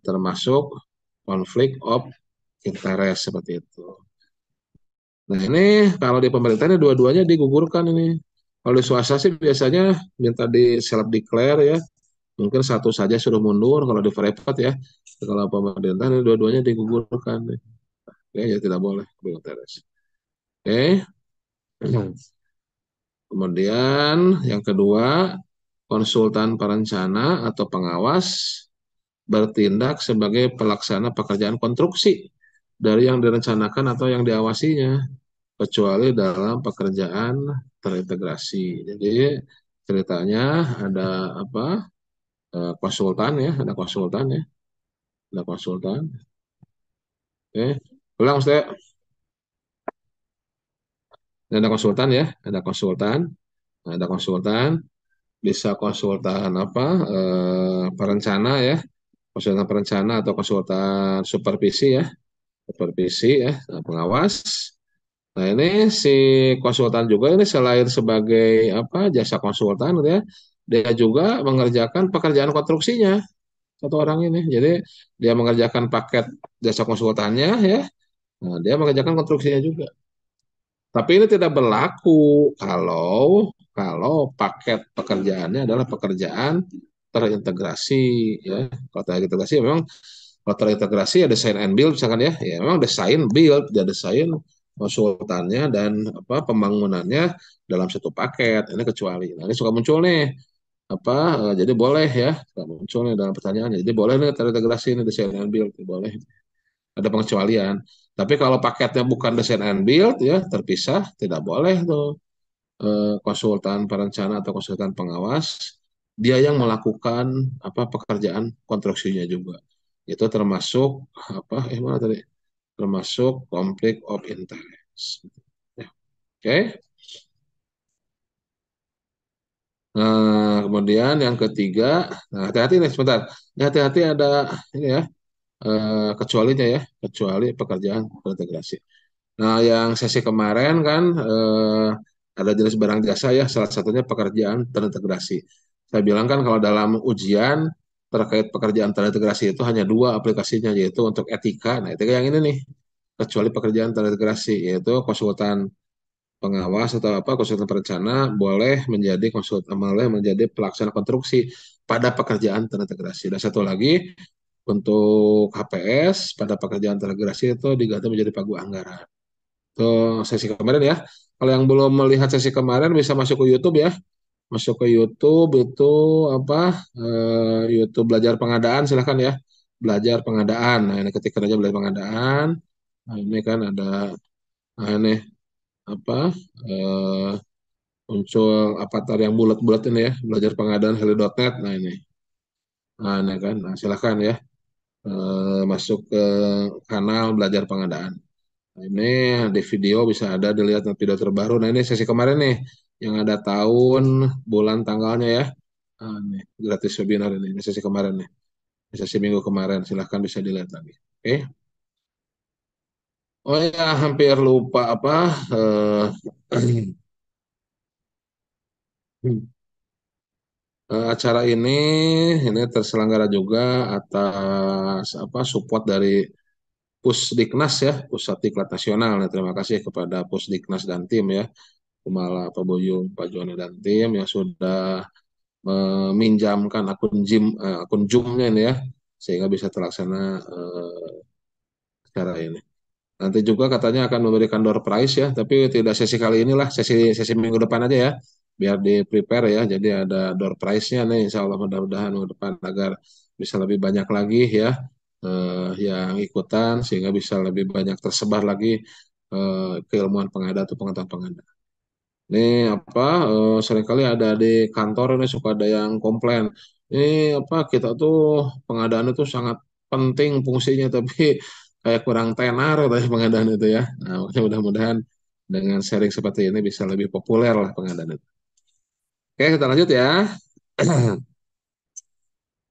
termasuk konflik of interest seperti itu. Nah, ini kalau di pemerintah ini dua-duanya digugurkan ini. Kalau di swasta sih biasanya minta di self declare ya, mungkin satu saja suruh mundur kalau di private ya. Kalau pemerintah ini dua-duanya digugurkan. Oke, ya tidak boleh konflik Oke. Kemudian yang kedua, konsultan perencana atau pengawas bertindak sebagai pelaksana pekerjaan konstruksi dari yang direncanakan atau yang diawasinya, kecuali dalam pekerjaan terintegrasi. Jadi ceritanya ada apa? Konsultan ya, ada konsultan ya, ada konsultan. Oke, ulang Ustaz. Ada konsultan ya, ada konsultan, bisa konsultan apa? Perencana ya, konsultan perencana atau konsultan supervisi ya, supervisi ya, nah, pengawas. Nah, ini si konsultan juga ini selain sebagai apa jasa konsultan gitu ya, dia juga mengerjakan pekerjaan konstruksinya satu orang ini. Jadi dia mengerjakan paket jasa konsultannya ya, nah, dia mengerjakan konstruksinya juga. Tapi ini tidak berlaku kalau kalau paket pekerjaannya adalah pekerjaan terintegrasi ya. Kalau terintegrasi memang kalau terintegrasi ya desain and build misalkan ya, ya memang desain build, dia desain konsultannya dan apa pembangunannya dalam satu paket. Ini kecuali. Nah, ini suka muncul nih apa jadi boleh ya, suka muncul nih dalam pertanyaannya. Jadi boleh nih terintegrasi ini desain and build, boleh. Ada pengecualian. Tapi kalau paketnya bukan desain and build ya terpisah, tidak boleh tuh konsultan perencana atau konsultan pengawas dia yang melakukan apa pekerjaan konstruksinya juga. Itu termasuk apa mana tadi? Termasuk konflik of interest. Ya, oke. Okay. Nah, kemudian yang ketiga, nah hati-hati nih sebentar. Ini hati-hati ada ini ya, kecualinya ya, kecuali pekerjaan terintegrasi. Nah, yang sesi kemarin kan ada jenis barang jasa ya, salah satunya pekerjaan terintegrasi. Saya bilang kan kalau dalam ujian terkait pekerjaan terintegrasi itu hanya dua aplikasinya, yaitu untuk etika. Nah, etika yang ini nih, kecuali pekerjaan terintegrasi, yaitu konsultan pengawas atau apa, konsultan perencana boleh menjadi konsultan, boleh menjadi pelaksana konstruksi pada pekerjaan terintegrasi. Dan satu lagi, untuk HPS pada pekerjaan terintegrasi itu diganti menjadi pagu anggaran. Tuh sesi kemarin ya. Kalau yang belum melihat sesi kemarin bisa masuk ke YouTube ya. Masuk ke YouTube itu apa? YouTube belajar pengadaan silahkan ya. Belajar pengadaan. Nah ini ketik aja belajar pengadaan. Nah ini kan ada. Nah ini apa? eh, Muncul avatar yang bulat-bulat ini ya. Belajar pengadaan heli.net. Nah ini. Nah ini kan. Nah silahkan ya. Masuk ke kanal belajar pengadaan. Nah, ini di video bisa ada dilihat video terbaru. Nah ini sesi kemarin nih yang ada tahun, bulan, tanggalnya ya. Nah, ini gratis webinar ini sesi kemarin nih. Sesi minggu kemarin silahkan bisa dilihat lagi. Oke. Oh ya hampir lupa apa acara ini terselenggara juga atas apa support dari Pusdiknas ya, Pusat Diklat Nasional. Nah, terima kasih kepada Pusdiknas dan tim ya. Kumala, Pak Buyung, Pak Joni dan tim yang sudah meminjamkan akun Zoom-nya ini ya sehingga bisa terlaksana acara ini. Nanti juga katanya akan memberikan door prize ya, tapi tidak sesi kali inilah, sesi sesi minggu depan aja ya, biar di prepare ya. Jadi ada door prize-nya nih, insya Allah mudah-mudahan minggu depan agar bisa lebih banyak lagi ya yang ikutan sehingga bisa lebih banyak tersebar lagi keilmuan pengada atau pengetahuan pengada. Ini apa seringkali ada di kantor ini suka ada yang komplain. Ini apa kita tuh pengadaan itu sangat penting fungsinya tapi kayak kurang tenar katanya pengadaan itu ya. Nah, makanya mudah-mudahan dengan sharing seperti ini bisa lebih populer lah pengadaan itu. Oke, kita lanjut ya.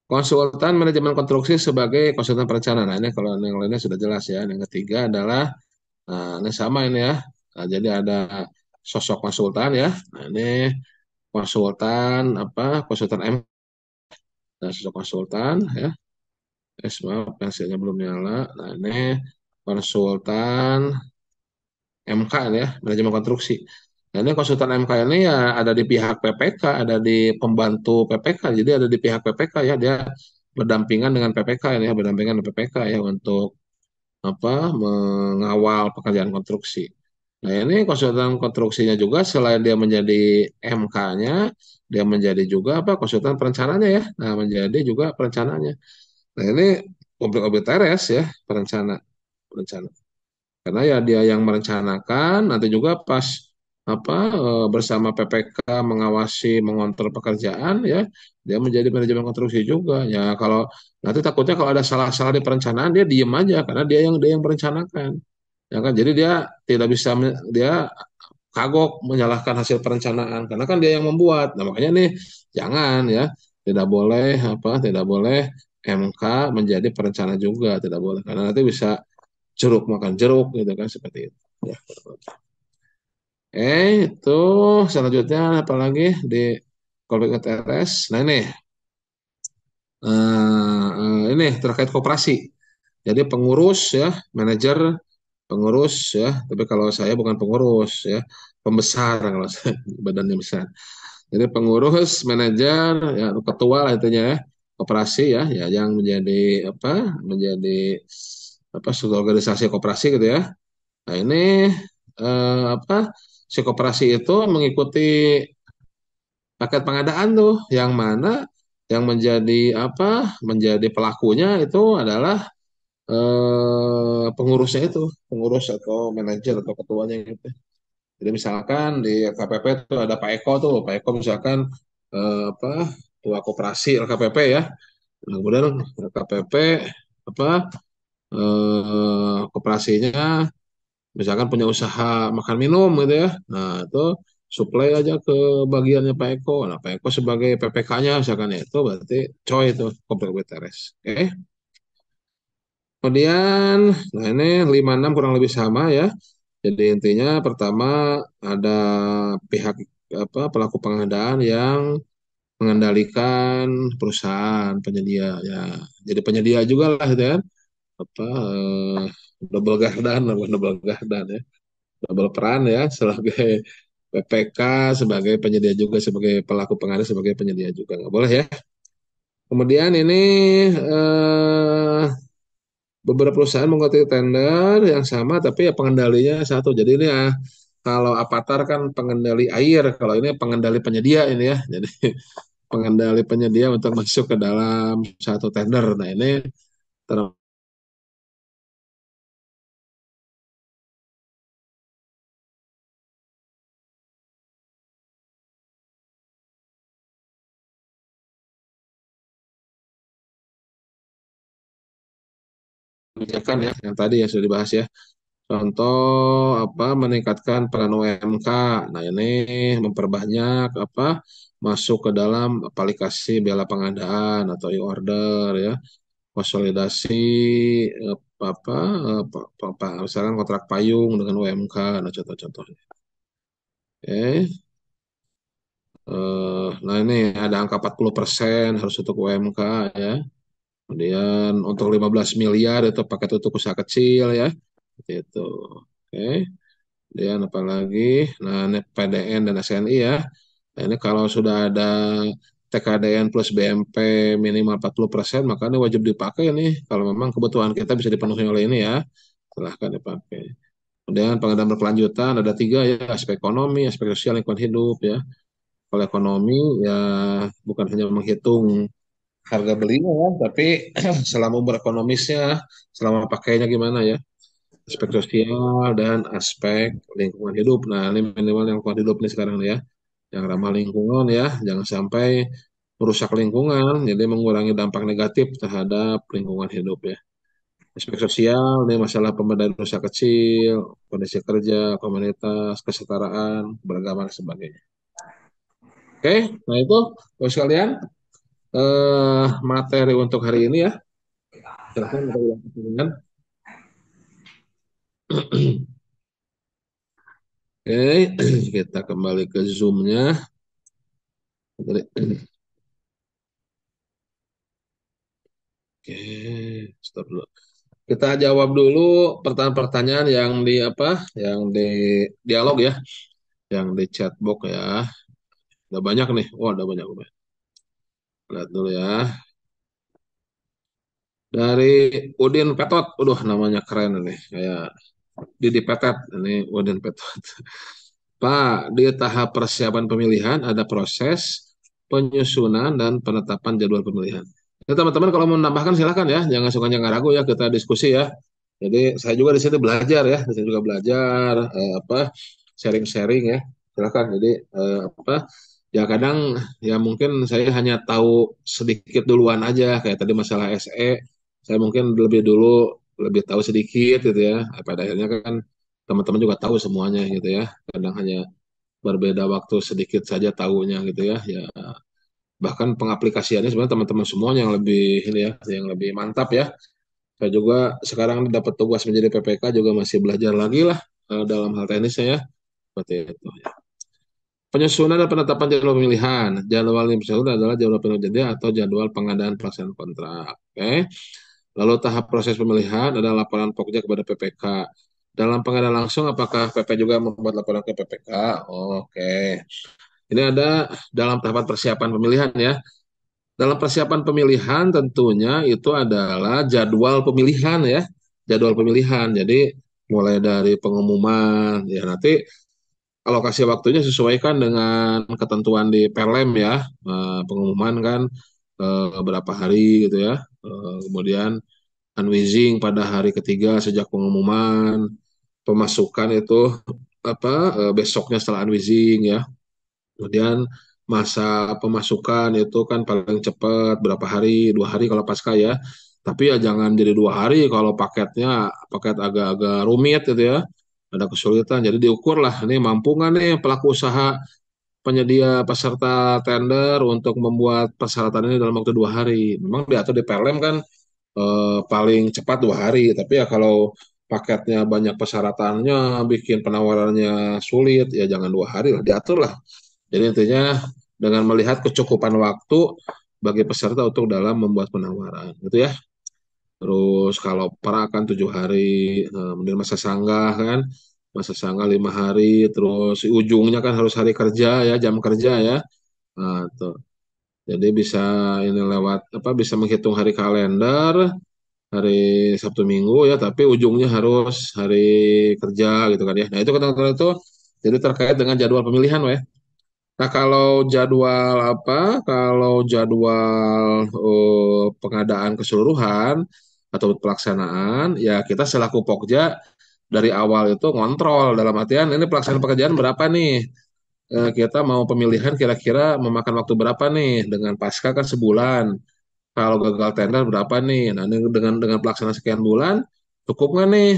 Konsultan manajemen konstruksi sebagai konsultan perencanaan. Nah, ini kalau yang lainnya sudah jelas ya. Yang ketiga adalah, nah, ini sama ini ya. Nah, jadi ada sosok konsultan ya. Nah, ini konsultan apa? Konsultan M, nah, sosok konsultan ya. Maaf, pensilnya belum nyala. Nah, ini konsultan MK ini ya, manajemen konstruksi. Nah, ini konsultan MK ini ya ada di pihak PPK, ada di pembantu PPK. Jadi ada di pihak PPK ya, dia berdampingan dengan PPK ini ya, berdampingan dengan PPK ya untuk apa mengawal pekerjaan konstruksi. Nah, ini konsultan konstruksinya juga selain dia menjadi MK-nya, dia menjadi juga apa konsultan perencananya ya. Nah, menjadi juga perencananya. Nah, ini objek-objek teres ya, perencana, perencana. Karena ya dia yang merencanakan, nanti juga pas bersama PPK mengawasi, mengontrol pekerjaan ya, dia menjadi manajemen konstruksi juga. Ya kalau nanti takutnya kalau ada salah-salah di perencanaan dia diem aja karena dia yang merencanakan. Ya kan, jadi dia tidak bisa dia kagok menyalahkan hasil perencanaan karena kan dia yang membuat. Nah, makanya nih jangan ya, tidak boleh tidak boleh MK menjadi perencana juga, tidak boleh karena nanti bisa jeruk makan jeruk gitu kan seperti itu. Ya. Itu selanjutnya apalagi di konflik TRS. Nah ini terkait koperasi. Jadi pengurus ya, manajer, pengurus ya. Tapi kalau saya bukan pengurus ya, pembesar kalau saya badannya besar. Jadi pengurus, manajer, ya ketua lah itunya ya, koperasi ya, ya yang menjadi menjadi suatu organisasi koperasi gitu ya. Nah ini si koperasi itu mengikuti paket pengadaan tuh, yang mana yang menjadi menjadi pelakunya itu adalah pengurusnya itu, pengurus atau manajer atau ketuanya gitu. Jadi misalkan di LKPP itu ada Pak Eko tuh, Pak Eko misalkan ketua koperasi LKPP ya. Nah, kemudian LKPP apa koperasinya misalkan punya usaha makan minum gitu ya. Nah, itu supply aja ke bagiannya Pak Eko. Nah, Pak Eko sebagai PPK-nya misalkan ya, itu berarti coy itu komplek BTRS. Oke. Kemudian, nah ini 56 kurang lebih sama ya. Jadi intinya pertama ada pihak pelaku pengadaan yang mengendalikan perusahaan penyedia ya. Jadi penyedia juga lah gitu ya. Apa double gardan, double gardan ya. Double peran ya sebagai PPK, sebagai penyedia juga, sebagai pelaku pengadaan, sebagai penyedia juga nggak boleh ya. Kemudian ini eh, beberapa perusahaan mengikuti tender yang sama tapi ya pengendalinya satu. Jadi ini ya kalau Avatar kan pengendali air, kalau ini pengendali penyedia ini ya. Jadi pengendali penyedia untuk masuk ke dalam satu tender. Nah ini kebijakan ya yang tadi yang sudah dibahas ya. Contoh meningkatkan peran UMK. Nah, ini memperbanyak masuk ke dalam aplikasi bela pengadaan atau e-order ya. Konsolidasi misalkan kontrak payung dengan UMK, nah contoh-contohnya. Oke. Nah, ini ada angka 40% harus untuk UMK ya. Kemudian untuk 15 miliar itu paket untuk usaha kecil ya. Seperti itu. Oke. Kemudian apa lagi? Nah, ini PDN dan SNI ya. Nah, ini kalau sudah ada TKDN plus BMP minimal 40%, maka ini wajib dipakai nih. Kalau memang kebutuhan kita bisa dipenuhi oleh ini ya, silahkan dipakai. Kemudian pengadaan berkelanjutan ada tiga ya, aspek ekonomi, aspek sosial, lingkungan hidup ya. Kalau ekonomi ya bukan hanya menghitung harga belinya ya, tapi selama umur ekonomisnya, selama pakainya gimana ya. Aspek sosial dan aspek lingkungan hidup. Nah, ini minimal yang lingkungan hidup nih sekarang nih ya, yang ramah lingkungan ya, jangan sampai merusak lingkungan, jadi mengurangi dampak negatif terhadap lingkungan hidup ya. Aspek sosial, ini masalah pemberdayaan usaha kecil, kondisi kerja, komunitas, kesetaraan, beragama, dan sebagainya. Oke, nah itu Bapak sekalian materi untuk hari ini ya. Silakan kita ulang pertanyaan. Oke, kita kembali ke Zoom-nya. Oke, stop dulu. Kita jawab dulu pertanyaan-pertanyaan yang di apa? Yang di dialog ya, yang di chatbox ya. Udah banyak nih. Wah, udah banyak. Lihat dulu ya. Dari Udin Petot. Udah namanya keren nih. Kayak Didi Petet. Ini Udin Petot. Pak, di tahap persiapan pemilihan ada proses penyusunan dan penetapan jadwal pemilihan. Ya, teman-teman kalau mau menambahkan silahkan ya, jangan suka jangan ragu ya, kita diskusi ya. Jadi saya juga di sini belajar ya, di sini juga belajar apa sharing-sharing ya. Silakan. Jadi apa ya kadang ya mungkin saya hanya tahu sedikit duluan aja kayak tadi masalah SE, saya mungkin lebih dulu lebih tahu sedikit gitu ya. Pada akhirnya kan teman-teman juga tahu semuanya gitu ya. Kadang hanya berbeda waktu sedikit saja tahunya gitu ya. Ya bahkan pengaplikasiannya sebenarnya teman-teman semuanya yang lebih ini ya, yang lebih mantap ya. Saya juga sekarang dapat tugas menjadi PPK juga masih belajar lagi lah dalam hal teknisnya ya. Seperti itu ya. Penyusunan dan penetapan jadwal pemilihan. Jadwal yang disusun adalah jadwal pemilihan atau jadwal pengadaan pelaksanaan kontrak. Oke. Lalu tahap proses pemilihan ada laporan pokja kepada PPK. Dalam pengadaan langsung, apakah PP juga membuat laporan ke PPK? Oke. Ini ada dalam tahapan persiapan pemilihan ya. Dalam persiapan pemilihan tentunya itu adalah jadwal pemilihan ya. Jadwal pemilihan. Jadi mulai dari pengumuman ya nanti alokasi waktunya sesuaikan dengan ketentuan di Perlem ya. Pengumuman kan berapa hari gitu ya. Kemudian unwizing pada hari ketiga sejak pengumuman, pemasukan itu apa besoknya setelah unwizing ya. Kemudian masa pemasukan itu kan paling cepat berapa hari, 2 hari kalau pasca ya. Tapi ya jangan jadi 2 hari kalau paket agak-agak rumit gitu ya. Ada kesulitan, jadi diukur lah ini mampu nggak nih pelaku usaha penyedia peserta tender untuk membuat persyaratan ini dalam waktu 2 hari. Memang diatur di Perlem kan paling cepat 2 hari. Tapi ya kalau paketnya banyak persyaratannya, bikin penawarannya sulit, ya jangan 2 hari lah, diatur lah. Jadi intinya dengan melihat kecukupan waktu bagi peserta untuk dalam membuat penawaran, gitu ya. Terus kalau pra kan 7 hari, kemudian masa sanggah kan, masa sanggah 5 hari, terus ujungnya kan harus hari kerja ya, jam kerja ya. Nah, tuh. Jadi bisa ini lewat apa bisa menghitung hari kalender, hari Sabtu Minggu ya, tapi ujungnya harus hari kerja gitu kan ya. Nah itu kata-kata itu jadi terkait dengan jadwal pemilihan, weh. Nah kalau jadwal apa? Kalau jadwal pengadaan keseluruhan atau pelaksanaan, ya kita selaku Pokja dari awal itu ngontrol dalam artian ini pelaksanaan pekerjaan berapa nih? Kita mau pemilihan kira-kira memakan waktu berapa nih? Dengan pasca kan sebulan. Kalau gagal tender berapa nih? Nah, ini dengan pelaksanaan sekian bulan, cukup nggak nih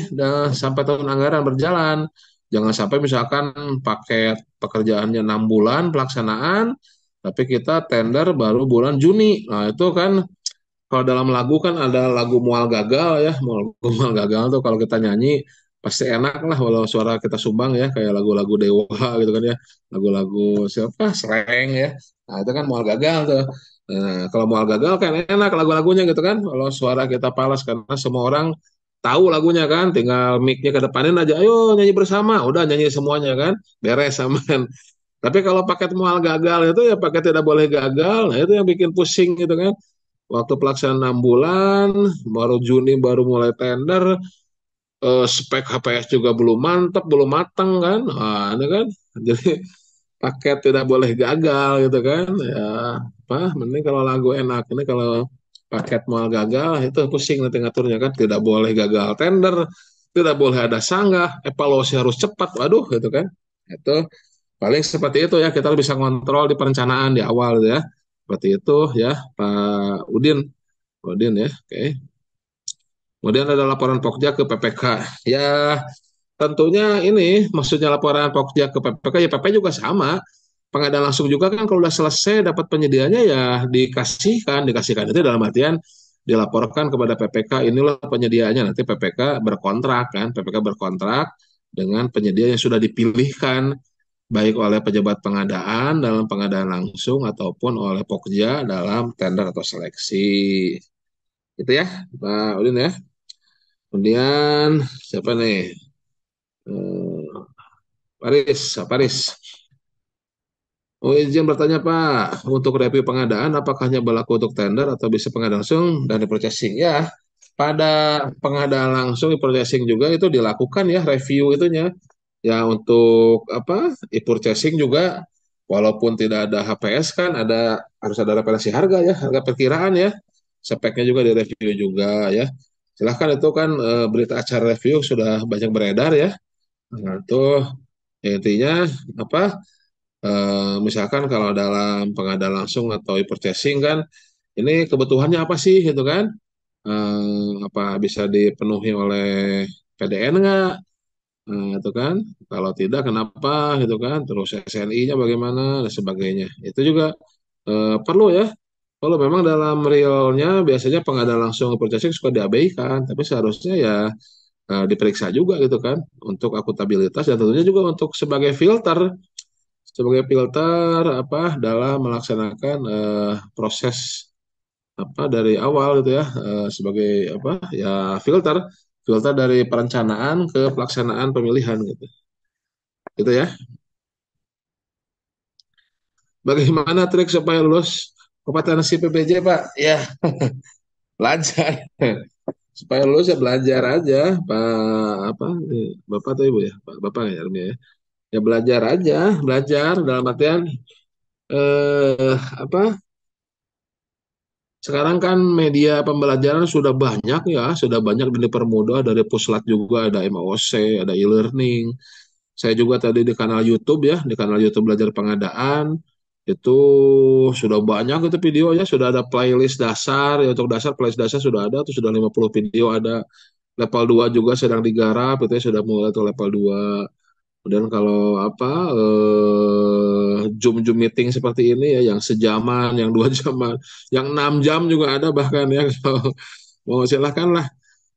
sampai tahun anggaran berjalan? Jangan sampai misalkan paket pekerjaannya 6 bulan pelaksanaan, tapi kita tender baru bulan Juni. Nah, itu kan kalau dalam lagu kan ada lagu mual gagal ya, mual gagal tuh kalau kita nyanyi pasti enak lah walau suara kita sumbang ya kayak lagu-lagu Dewa gitu kan ya, lagu-lagu siapa Sreng ya. Nah, itu kan mual gagal tuh. Nah, kalau mual gagal kan enak lagu-lagunya gitu kan. Kalau suara kita palas karena semua orang tahu lagunya kan, tinggal mic-nya ke depanin aja, ayo nyanyi bersama, udah nyanyi semuanya kan, beres aman. Tapi kalau paket mual gagal itu ya paket tidak boleh gagal, nah itu yang bikin pusing gitu kan. Waktu pelaksanaan 6 bulan, baru Juni baru mulai tender, spek HPS juga belum mantap, belum matang kan. Nah, ini kan, jadi paket tidak boleh gagal gitu kan. Ya, apa, mending kalau lagu enak. Ini kalau paket mau gagal, itu pusing nanti ngaturnya kan. Tidak boleh gagal tender, tidak boleh ada sanggah, evaluasi harus cepat. Waduh, gitu kan. Itu paling seperti itu ya, kita bisa kontrol di perencanaan di awal gitu ya. Seperti itu ya, Pak Udin. Udin ya, oke. Kemudian ada laporan Pokja ke PPK. Ya, tentunya ini maksudnya laporan Pokja ke PPK, ya PPK juga sama. Pengadaan langsung juga kan kalau udah selesai dapat penyediaannya ya dikasihkan itu dalam artian dilaporkan kepada PPK inilah penyediaannya, nanti PPK berkontrak kan, PPK berkontrak dengan penyedia yang sudah dipilihkan baik oleh pejabat pengadaan dalam pengadaan langsung ataupun oleh Pokja dalam tender atau seleksi. Itu ya, Pak Udin ya. Kemudian siapa nih? Eh, Paris. Oh, izin bertanya Pak, untuk review pengadaan apakah hanya berlaku untuk tender atau bisa pengadaan langsung dan purchasing? Ya, pada pengadaan langsung purchasing juga itu dilakukan ya review itunya. Ya untuk apa? E-purchasing juga walaupun tidak ada HPS kan harus ada referensi harga ya, harga perkiraan ya. Speknya juga direview juga ya. Silahkan itu kan berita acara review sudah banyak beredar ya. Nah, itu ya, intinya apa? Misalkan kalau dalam pengadaan langsung atau e-purchasing kan ini kebutuhannya apa sih gitu kan? Apa bisa dipenuhi oleh PDN nggak? Itu kan kalau tidak kenapa gitu kan? Terus SNI-nya bagaimana dan sebagainya. Itu juga perlu ya. Kalau memang dalam realnya biasanya pengadaan langsung e-purchasing suka diabaikan, tapi seharusnya ya diperiksa juga gitu kan untuk akuntabilitas dan tentunya juga untuk sebagai filter apa dalam melaksanakan proses apa dari awal gitu ya sebagai apa ya filter filter dari perencanaan ke pelaksanaan pemilihan gitu gitu ya. Bagaimana trik supaya lulus kompetensi PPJ Pak? Ya, belajar. Supaya lulus ya belajar aja Pak apa Bapak atau Ibu ya Pak Bapak ya Armi ya. Ya belajar aja, belajar dalam artian apa sekarang kan media pembelajaran sudah banyak ya, sudah banyak dan dipermudah dari Puslat juga ada MOC, ada e-learning. Saya juga tadi di kanal YouTube ya, di kanal YouTube belajar pengadaan itu sudah banyak itu videonya, sudah ada playlist dasar ya untuk dasar playlist dasar sudah ada tuh sudah 50 video ada. Level 2 juga sedang digarap itu ya sudah mulai tuh level 2. Kemudian kalau apa Zoom meeting seperti ini ya yang sejaman, yang 2 jaman, yang 6 jam juga ada bahkan ya kalau mau silahkan lah.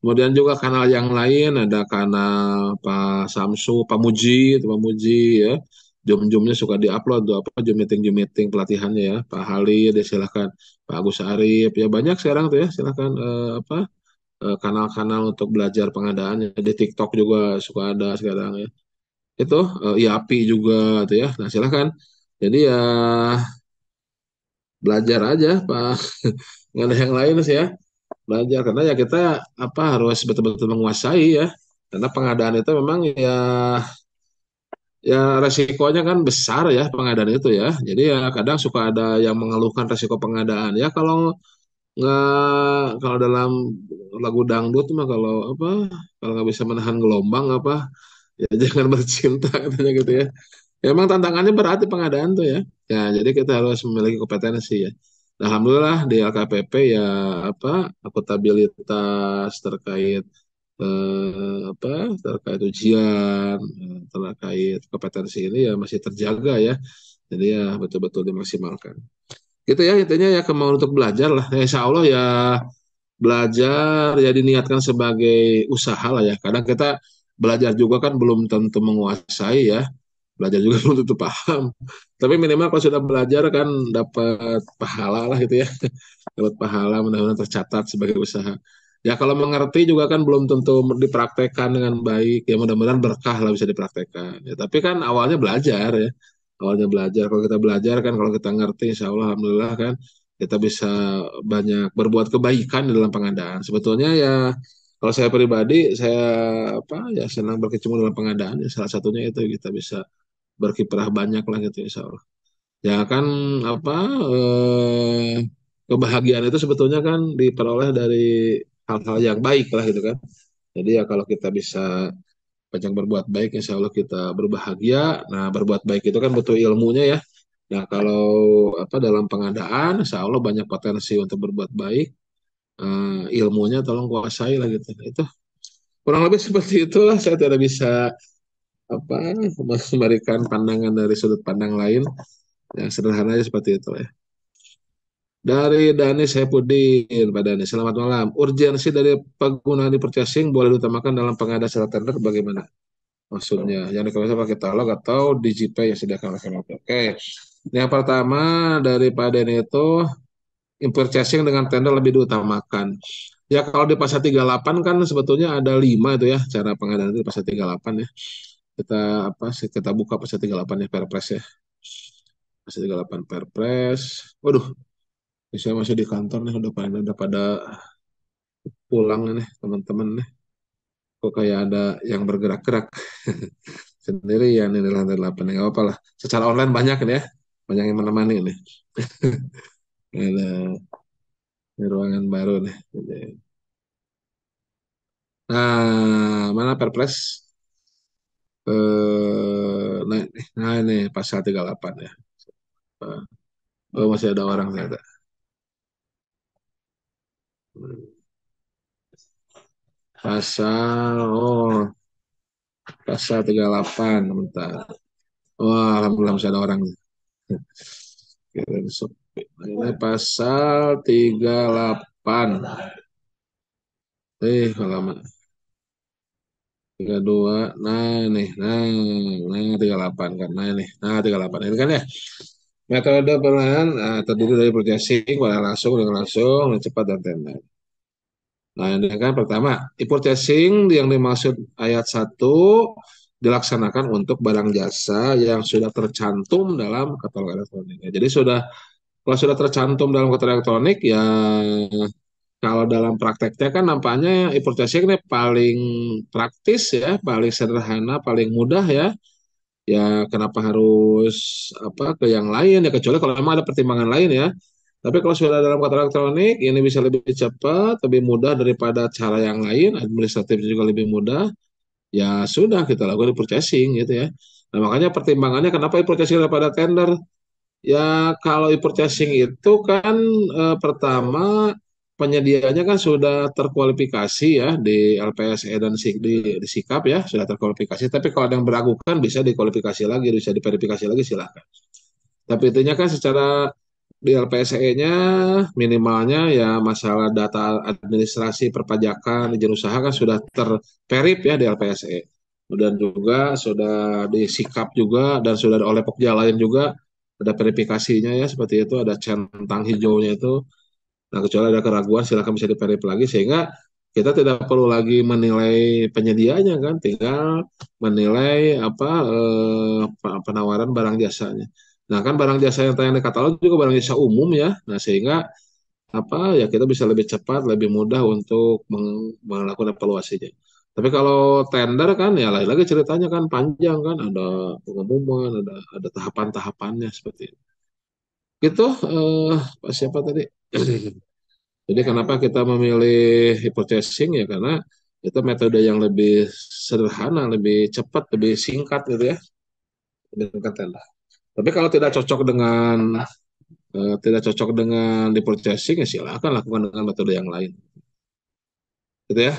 Kemudian juga kanal yang lain ada kanal Pak Samsu, Pak Muji, itu Pak Muji ya. Zoom-zoomnya suka diupload tuh apa Zoom meeting pelatihannya ya. Pak Halid ya silahkan. Pak Agus Arif ya banyak sekarang tuh ya silahkan apa kanal-kanal untuk belajar pengadaan ya. Di TikTok juga suka ada sekarang ya itu IAPI juga tuh ya. Nah, silakan. Jadi ya belajar aja, Pak. Nggak ada yang lain sih ya. Belajar karena ya kita apa harus betul-betul menguasai ya. Karena pengadaan itu memang ya resikonya kan besar ya pengadaan itu ya. Jadi ya kadang suka ada yang mengeluhkan resiko pengadaan. Ya nggak kalau dalam lagu dangdut mah kalau nggak bisa menahan gelombang apa ya jangan bercinta katanya gitu ya. Ya, emang tantangannya berarti pengadaan tuh ya. Ya, jadi kita harus memiliki kompetensi ya. Nah, alhamdulillah di LKPP ya apa akuntabilitas terkait apa terkait ujian, terkait kompetensi ini ya masih terjaga ya. Jadi ya betul-betul dimaksimalkan. Gitu ya intinya ya kemauan untuk belajar lah. Ya, insya Allah ya belajar ya diniatkan sebagai usaha lah ya. Kadang kita belajar juga kan belum tentu menguasai ya belajar juga belum tentu paham. Tapi minimal kalau sudah belajar kan dapat pahala lah gitu ya. Dapat pahala mudah-mudahan tercatat sebagai usaha. Ya kalau mengerti juga kan belum tentu dipraktekkan dengan baik. Ya mudah-mudahan berkah lah bisa dipraktekkan. Ya, tapi kan awalnya belajar ya. Awalnya belajar. Kalau kita belajar kan kalau kita ngerti insya Allah Alhamdulillah kan kita bisa banyak berbuat kebaikan di dalam pengadaan. Sebetulnya ya kalau saya pribadi saya apa ya senang berkecimpung dalam pengadaan ya salah satunya itu kita bisa berkiprah banyak lah gitu insya Allah. Ya kan apa eh, kebahagiaan itu sebetulnya kan diperoleh dari hal-hal yang baik lah gitu kan. Jadi ya kalau kita bisa banyak berbuat baik insya Allah kita berbahagia. Nah berbuat baik itu kan butuh ilmunya ya. Nah, kalau dalam pengadaan, insya Allah banyak potensi untuk berbuat baik. Ilmunya tolong kuasai lah gitu. Itu kurang lebih seperti itulah. Saya tidak bisa apa memberikan pandangan dari sudut pandang lain. Yang sederhana aja seperti itu ya. Dari Dani Saipudin, Pak Dani, selamat malam. Urgensi dari penggunaan di purchasing boleh diutamakan dalam pengadaan secara tender bagaimana? Maksudnya, yang dikatakan pakai talog atau DigiPay yang sediakan oleh Kemlu. Oke, yang pertama dari Pak Dani itu purchasing dengan tender lebih diutamakan. Ya kalau di pasal 38 kan sebetulnya ada 5 itu ya cara pengadaan itu di pasal 38 ya. Kita buka pasal 38 ya Perpres ya. Pasal 38 Perpres. Waduh, saya masih di kantor nih udah pada pulang nih teman-teman nih. Kok kayak ada yang bergerak-gerak sendiri ya nih di lantai 8 nih. Gak apa lah. Secara online banyak nih ya. Banyak yang menemani nih. Ada di ruangan baru nih. Nah, mana Perpres? Nah ini pasal 38 ya. Oh, masih ada orang ternyata. Pasal 38, bentar. Wah, alhamdulillah masih ada orang. Ini pasal 38. Halaman 32. Nah, 38 kan. Nah 38 ini kan ya. Metode penanganan terdiri dari purchasing, barang langsung, dengan langsung, dan cepat dan tender. Nah, ini kan pertama, e-purchasing yang dimaksud ayat 1 dilaksanakan untuk barang jasa yang sudah tercantum dalam katalog elektronik. Jadi kalau sudah tercantum dalam katalog elektronik ya kalau dalam prakteknya kan nampaknya e-purchasing ini paling praktis ya, paling sederhana, paling mudah ya. Ya kenapa harus ke yang lain ya kecuali kalau memang ada pertimbangan lain ya. Tapi kalau sudah dalam katalog elektronik, ini bisa lebih cepat, lebih mudah daripada cara yang lain, administratif juga lebih mudah. Ya sudah kita lakukan di purchasing gitu ya. Nah makanya pertimbangannya kenapa e-purchasing daripada tender? Ya kalau e-purchasing itu kan pertama penyediaannya kan sudah terkualifikasi ya di LPSE dan di Sikap ya sudah terkualifikasi. Tapi kalau ada yang meragukan bisa dikualifikasi lagi, bisa diverifikasi lagi silahkan. Tapi intinya kan secara di LPSE-nya minimalnya ya masalah data administrasi perpajakan izin usaha kan sudah terperip ya di LPSE. Kemudian juga sudah disikap juga dan sudah oleh Pokja lain juga ada verifikasinya ya seperti itu ada centang hijaunya itu. Nah kecuali ada keraguan silakan bisa diperip lagi sehingga kita tidak perlu lagi menilai penyedianya kan, tinggal menilai penawaran barang jasanya. Nah, kan barang jasa yang tayang di katalog juga barang jasa umum ya. Nah, sehingga ya kita bisa lebih cepat, lebih mudah untuk melakukan evaluasinya. Tapi kalau tender kan ya lain lagi ceritanya kan panjang kan, ada pengumuman, ada tahapan-tahapannya seperti itu. Gitu Pak siapa tadi? Jadi kenapa kita memilih purchasing ya karena itu metode yang lebih sederhana, lebih cepat, lebih singkat gitu ya dibandingkan tender. Tapi kalau tidak cocok dengan di purchasing ya silakan lakukan dengan metode yang lain. Gitu ya.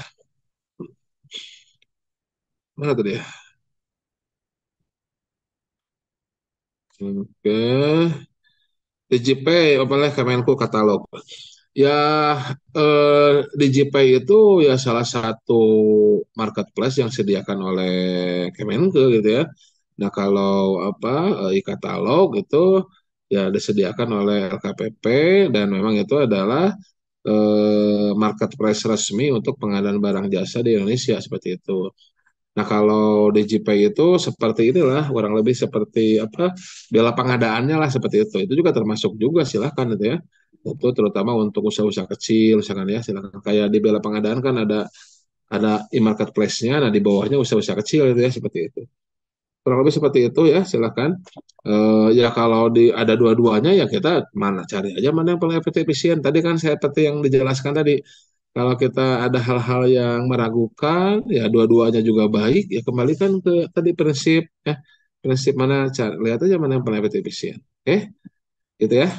Mana tadi ya? Oke. DigiPay oleh Kemenku katalog. Ya DigiPay itu ya salah satu marketplace yang disediakan oleh Kemenku gitu ya. Nah, kalau e-katalog itu ya disediakan oleh LKPP dan memang itu adalah marketplace resmi untuk pengadaan barang jasa di Indonesia seperti itu. Nah, kalau DigiPay itu seperti inilah, kurang lebih seperti bela pengadaannya lah seperti itu. Itu juga termasuk juga silahkan itu ya. Itu terutama untuk usaha-usaha kecil, misalkan ya silakan. Kayak di bela pengadaan kan ada e-marketplace-nya, nah di bawahnya usaha-usaha kecil itu ya seperti itu. Kurang lebih seperti itu ya, silakan. Ya kalau ada dua-duanya ya kita mana cari aja mana yang paling efisien. Tadi kan saya seperti yang dijelaskan tadi, kalau kita ada hal-hal yang meragukan, ya dua-duanya juga baik, ya kembalikan ke tadi prinsip ya, prinsip mana cari lihat aja mana yang paling efisien. Gitu ya.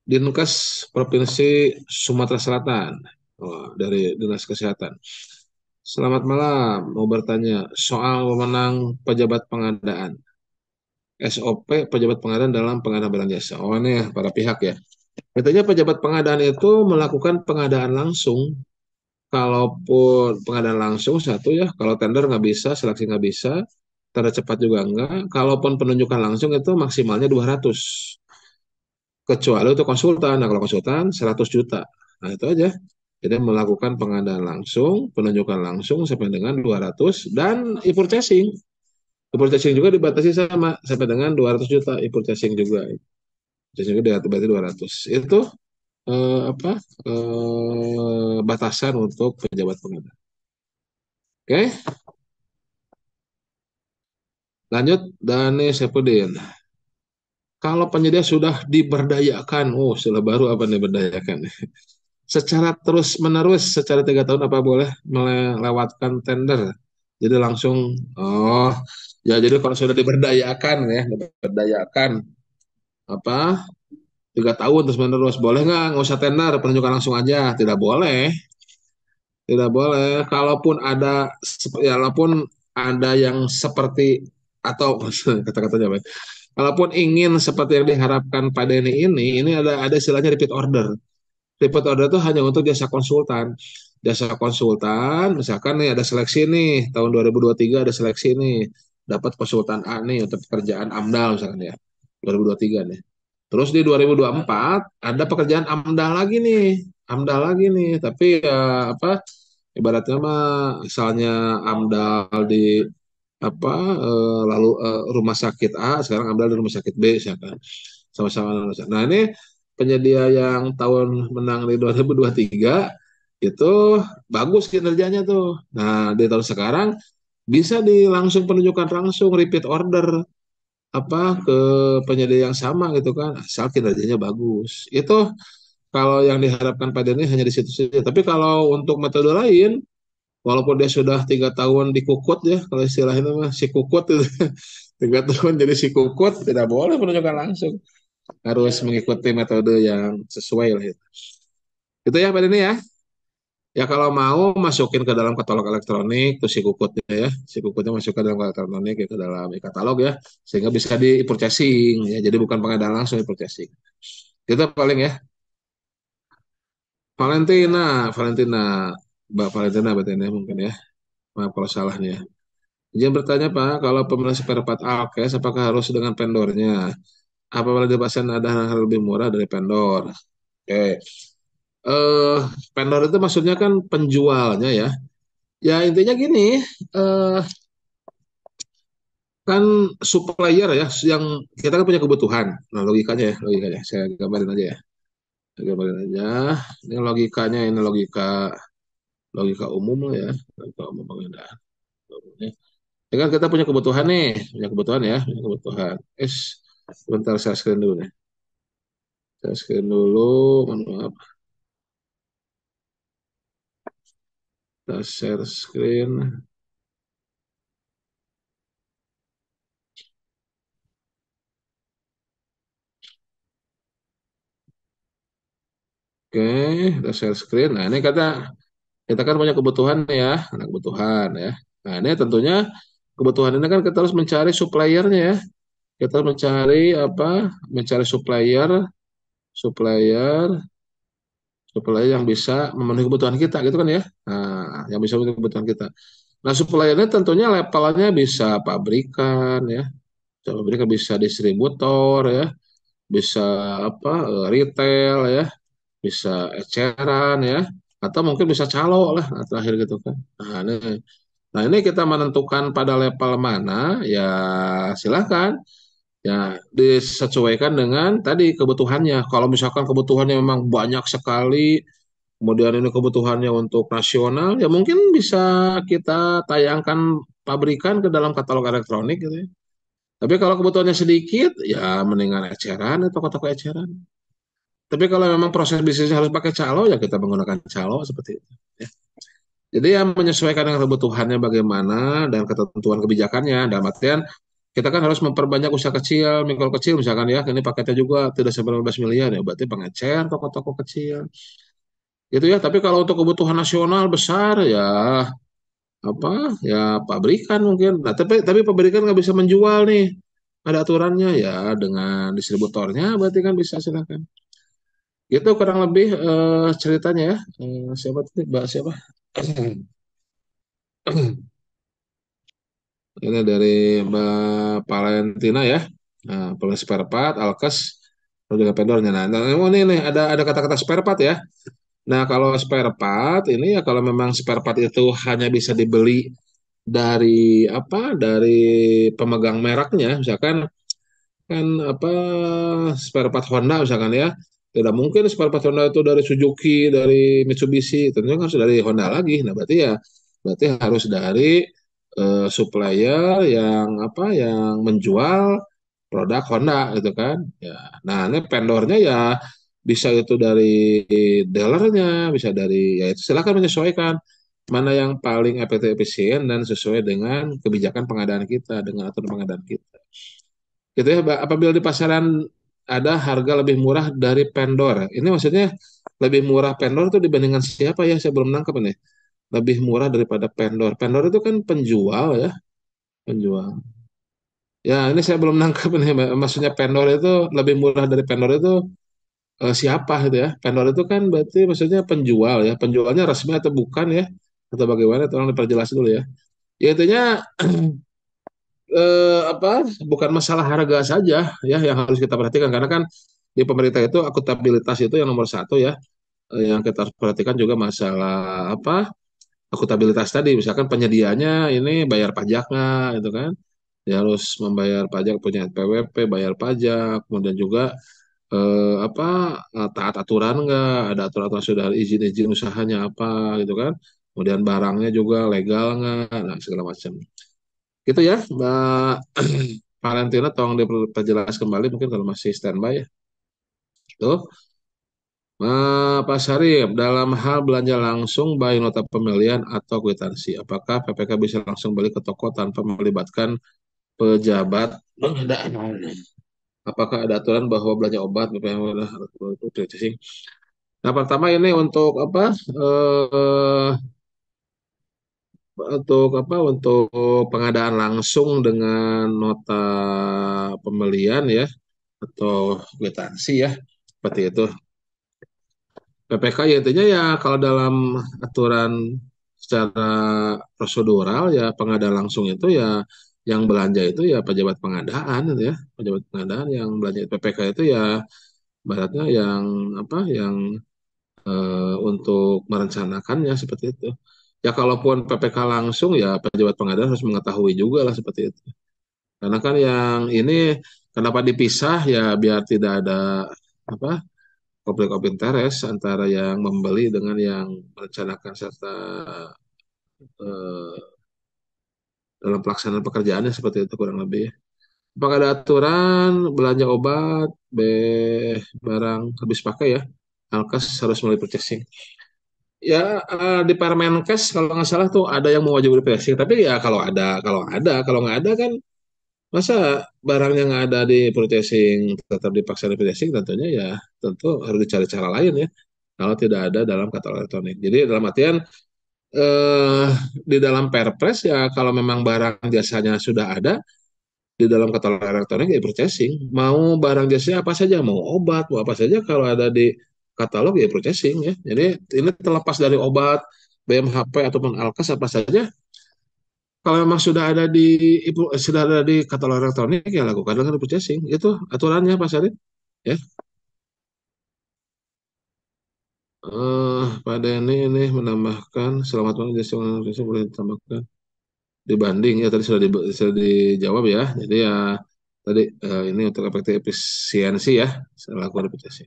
Dinkes Provinsi Sumatera Selatan. Dari Dinas Kesehatan. Selamat malam, mau bertanya soal wewenang pejabat pengadaan. SOP pejabat pengadaan dalam pengadaan barang jasa. Oh ini ya, para pihak ya. Katanya pejabat pengadaan itu melakukan pengadaan langsung. Kalaupun pengadaan langsung satu ya, kalau tender nggak bisa, seleksi nggak bisa, tanda cepat juga enggak. Kalaupun penunjukan langsung itu maksimalnya 200. Kecuali untuk konsultan. Nah, kalau konsultan 100 juta. Nah, itu aja. Jadi melakukan pengadaan langsung, penunjukan langsung sampai dengan 200 dan e-purchasing. E-purchasing juga dibatasi sama sampai dengan 200 juta e-purchasing juga. E-purchasing juga berarti 200. Itu apa? Batasan untuk pejabat pengadaan. Oke, lanjut Dani Sepudin. Kalau penyedia sudah diberdayakan, oh sudah baru apa nih berdayakan? Secara terus-menerus, secara 3 tahun apa boleh melewatkan tender? Jadi langsung, oh ya jadi kalau sudah diberdayakan ya, diberdayakan apa 3 tahun terus-menerus, boleh nggak usah tender, penunjukan langsung aja? Tidak boleh, tidak boleh. Kalaupun ada, ya, walaupun ada yang seperti atau kata-katanya baik. Kalaupun ingin seperti yang diharapkan pada ini ada istilahnya repeat order. Repeat order itu hanya untuk jasa konsultan. Jasa konsultan, misalkan nih ada seleksi nih, tahun 2023 ada seleksi nih, dapat konsultan A nih untuk pekerjaan AMDAL misalkan ya, 2023 nih. Terus di 2024 ada pekerjaan AMDAL lagi nih, AMDAL lagi nih, tapi ya apa, ibaratnya mah misalnya AMDAL di apa lalu rumah sakit A, sekarang AMDAL di rumah sakit B misalkan. Sama-sama. Nah, ini penyedia yang tahun menang di 2023 itu bagus kinerjanya tuh. Nah, di tahun sekarang bisa langsung penunjukan langsung repeat order apa ke penyedia yang sama gitu kan, asal kinerjanya bagus. Itu kalau yang diharapkan pada ini hanya di situ saja. Tapi kalau untuk metode lain, walaupun dia sudah 3 tahun dikukut ya, kalau istilahnya mah si kukut itu 3 tahun jadi si kukut, tidak boleh penunjukan langsung, harus mengikuti metode yang sesuai lah itu. Itu ya Pak Denny ya. Ya kalau mau masukin ke dalam katalog elektronik tuh si kukutnya ya, si kukutnya masuk ke dalam katalog elektronik ya, ke dalam e-katalog ya, sehingga bisa di-purchasing ya. Jadi bukan pengadaan langsung di-purchasing. Itu paling ya. Valentina, Valentina, Mbak Valentina berarti ini mungkin ya. Maaf kalau salahnya. Izin bertanya Pak, kalau pembelian spare part Alkes apakah harus dengan vendornya? Apabila di pasar ada hal lebih murah dari vendor? Oke. eh Vendor itu maksudnya kan penjualnya ya. Ya intinya gini, eh kan supplier ya, yang kita kan punya kebutuhan. Nah logikanya ya, logikanya. Saya gambarin aja ya. Saya gambarin aja. Ini logikanya, ini logika logika umum lah ya, logika umum pengadaan. Ya kan kita punya kebutuhan nih, punya kebutuhan ya, punya kebutuhan. Sebentar saya screen dulu nih. Saya screen dulu, mohon maaf. Kita share screen. Oke, kita share screen. Nah, ini kita kan punya kebutuhan ya, ada kebutuhan ya. Nah, ini tentunya kebutuhan ini kan kita harus mencari suppliernya ya. Kita harus mencari apa? Mencari supplier, supplier, supplier yang bisa memenuhi kebutuhan kita gitu kan ya. Nah, yang bisa memenuhi kebutuhan kita. Nah, suppliernya tentunya levelnya bisa pabrikan ya. Pabrikan bisa distributor ya, bisa apa? Retail ya, bisa eceran ya, atau mungkin bisa calo lah terakhir gitu kan. Nah ini kita menentukan pada level mana ya, silahkan ya disesuaikan dengan tadi kebutuhannya. Kalau misalkan kebutuhannya memang banyak sekali, kemudian ini kebutuhannya untuk nasional, ya mungkin bisa kita tayangkan pabrikan ke dalam katalog elektronik gitu ya. Tapi kalau kebutuhannya sedikit, ya mendingan eceran atau toko-toko eceran. Tapi kalau memang proses bisnisnya harus pakai calo, ya kita menggunakan calo seperti itu. Ya. Jadi yang menyesuaikan dengan kebutuhannya bagaimana dan ketentuan kebijakannya. Dalam artian kita kan harus memperbanyak usaha kecil, mikro kecil misalkan ya, ini paketnya juga tidak sampai 15 miliar ya, berarti pengecer toko-toko kecil. Gitu ya, tapi kalau untuk kebutuhan nasional besar ya apa ya pabrikan mungkin. Nah, tapi pabrikan nggak bisa menjual nih. Ada aturannya ya dengan distributornya berarti kan bisa silakan. Gitu kurang lebih ceritanya ya. Siapa tadi? Mbak siapa? Ini dari Mbak Valentina ya. Nah, pemain spare part, Alkes, lalu juga vendornya. Nah, ini nih ada kata-kata spare part ya. Nah, kalau spare part ini ya kalau memang spare part itu hanya bisa dibeli dari apa? Dari pemegang mereknya, misalkan kan apa spare part Honda misalkan ya. Tidak mungkin spare part Honda itu dari Suzuki, dari Mitsubishi, tentunya harus dari Honda lagi. Nah, berarti harus dari supplier yang apa yang menjual produk Honda gitu kan. Ya. Nah, ini vendornya ya bisa itu dari dealernya, bisa dari ya itu silakan menyesuaikan mana yang paling efektif efisien dan sesuai dengan kebijakan pengadaan kita, dengan aturan pengadaan kita. Gitu ya, apabila di pasaran ada harga lebih murah dari vendor. Ini maksudnya lebih murah vendor itu dibandingkan siapa ya? Saya belum nangkep ini. Lebih murah daripada vendor. Vendor itu kan penjual ya, penjual. Ya, ini saya belum nangkep ini. Maksudnya vendor itu lebih murah dari vendor itu siapa gitu ya? Vendor itu kan berarti maksudnya penjual ya. Penjualnya resmi atau bukan ya? Atau bagaimana? Tolong diperjelas dulu ya. Ya intinya apa bukan masalah harga saja ya yang harus kita perhatikan karena kan di pemerintah itu akuntabilitas itu yang nomor satu ya. Yang kita harus perhatikan juga masalah apa akuntabilitas tadi misalkan penyediaannya ini bayar pajak nggak itu kan dia harus membayar pajak punya PWP bayar pajak kemudian juga apa taat aturan nggak ada aturan sudah izin-izin usahanya apa gitu kan kemudian barangnya juga legal nggak nah segala macam gitu ya Mbak Valentina tolong diperjelas kembali mungkin kalau masih standby ya. Tuh, Pak Syarif, dalam hal belanja langsung baik nota pembelian atau kwitansi, apakah PPK bisa langsung beli ke toko tanpa melibatkan pejabat pengadaan? Apakah ada aturan bahwa belanja obat BPM itu sih? Nah, pertama ini untuk apa? Untuk apa? Untuk pengadaan langsung dengan nota pembelian ya atau kwitansi ya seperti itu. PPK ya intinya ya kalau dalam aturan secara prosedural ya pengadaan langsung itu ya yang belanja itu ya pejabat pengadaan gitu ya pejabat pengadaan yang belanja PPK itu ya baratnya yang apa yang untuk merencanakannya seperti itu ya kalaupun PPK langsung ya pejabat pengadaan harus mengetahui juga lah seperti itu karena kan yang ini kenapa dipisah ya biar tidak ada apa konflik of interest antara yang membeli dengan yang merencanakan serta eh, dalam pelaksanaan pekerjaannya seperti itu kurang lebih. Apakah ada aturan belanja obat, barang habis pakai ya, Alkes harus melalui purchasing. Ya di Permenkes kalau nggak salah tuh ada yang mewajibkan purchasing, tapi ya kalau nggak ada kan masa barangnya nggak ada di purchasing tetap dipaksa di purchasing tentunya ya tentu harus dicari cara lain ya kalau tidak ada dalam katalog elektronik. Jadi dalam artian eh, di dalam Perpres ya kalau memang barang jasanya sudah ada di dalam katalog elektronik ya purchasing. Mau barang jasanya apa saja, mau obat, mau apa saja kalau ada di katalog ya purchasing ya. Jadi ini terlepas dari obat, BMHP ataupun Alkas apa saja. Kalau memang sudah ada di katalog elektronik ya lakukan dengan purchasing. Itu aturannya Pak Sarif. Ya. Pak Denny ini menambahkan selamat malam jasa Indonesia boleh ditambahkan dibanding ya tadi sudah dijawab ya. Jadi ya tadi ini untuk efektif efisiensi ya selaku reputasi.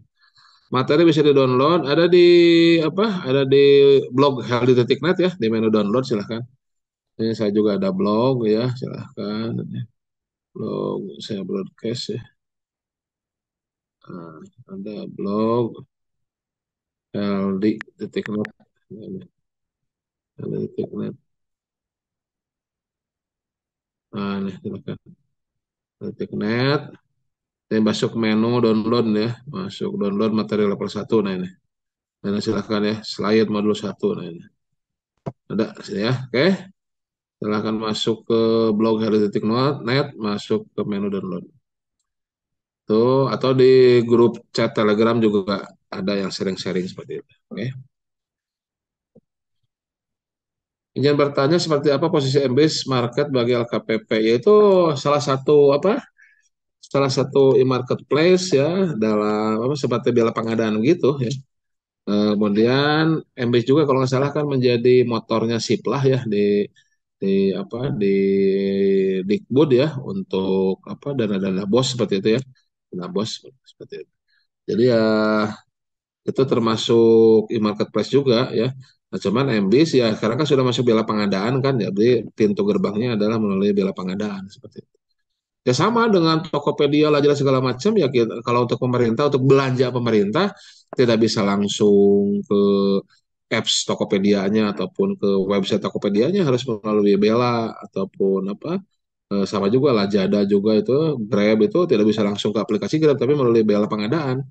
Materi bisa di-download ada di apa? Ada di blog healthy.net ya di menu download silahkan. Ini saya juga ada blog ya silahkan. Blog saya broadcast ya. Nah, ada blog healthy.net. Healthy.net. Nah, ini silakan. Titik net. Ini masuk menu download ya. Masuk download materi level 1. Nah ini. Nah, silahkan ya. Slide modul 1. Nah ini. Ada sini ya. Oke. Silahkan masuk ke blog hello.net. Masuk ke menu download. Tuh. Atau di grup chat Telegram juga ada yang sharing-sharing seperti itu. Oke. Ingin bertanya seperti apa posisi MBIS market bagi LKPP? Yaitu salah satu apa? Salah satu e-marketplace ya dalam apa seperti bela pengadaan gitu ya. Kemudian MBIS juga kalau nggak salah kan menjadi motornya Siplah ya di apa di Dikbud ya untuk apa dana-dana bos seperti itu ya. Dana bos seperti itu. Jadi ya itu termasuk e-marketplace juga ya. Nah, cuman MBIS ya sekarang kan sudah masuk bela pengadaan kan, jadi pintu gerbangnya adalah melalui bela pengadaan seperti itu. Ya sama dengan Tokopedia, Lazada segala macam ya kalau untuk pemerintah untuk belanja pemerintah tidak bisa langsung ke apps Tokopedia-nya ataupun ke website Tokopedia-nya harus melalui Bela ataupun apa sama juga Lazada juga itu Grab itu tidak bisa langsung ke aplikasi Grab tapi melalui Bela pengadaan.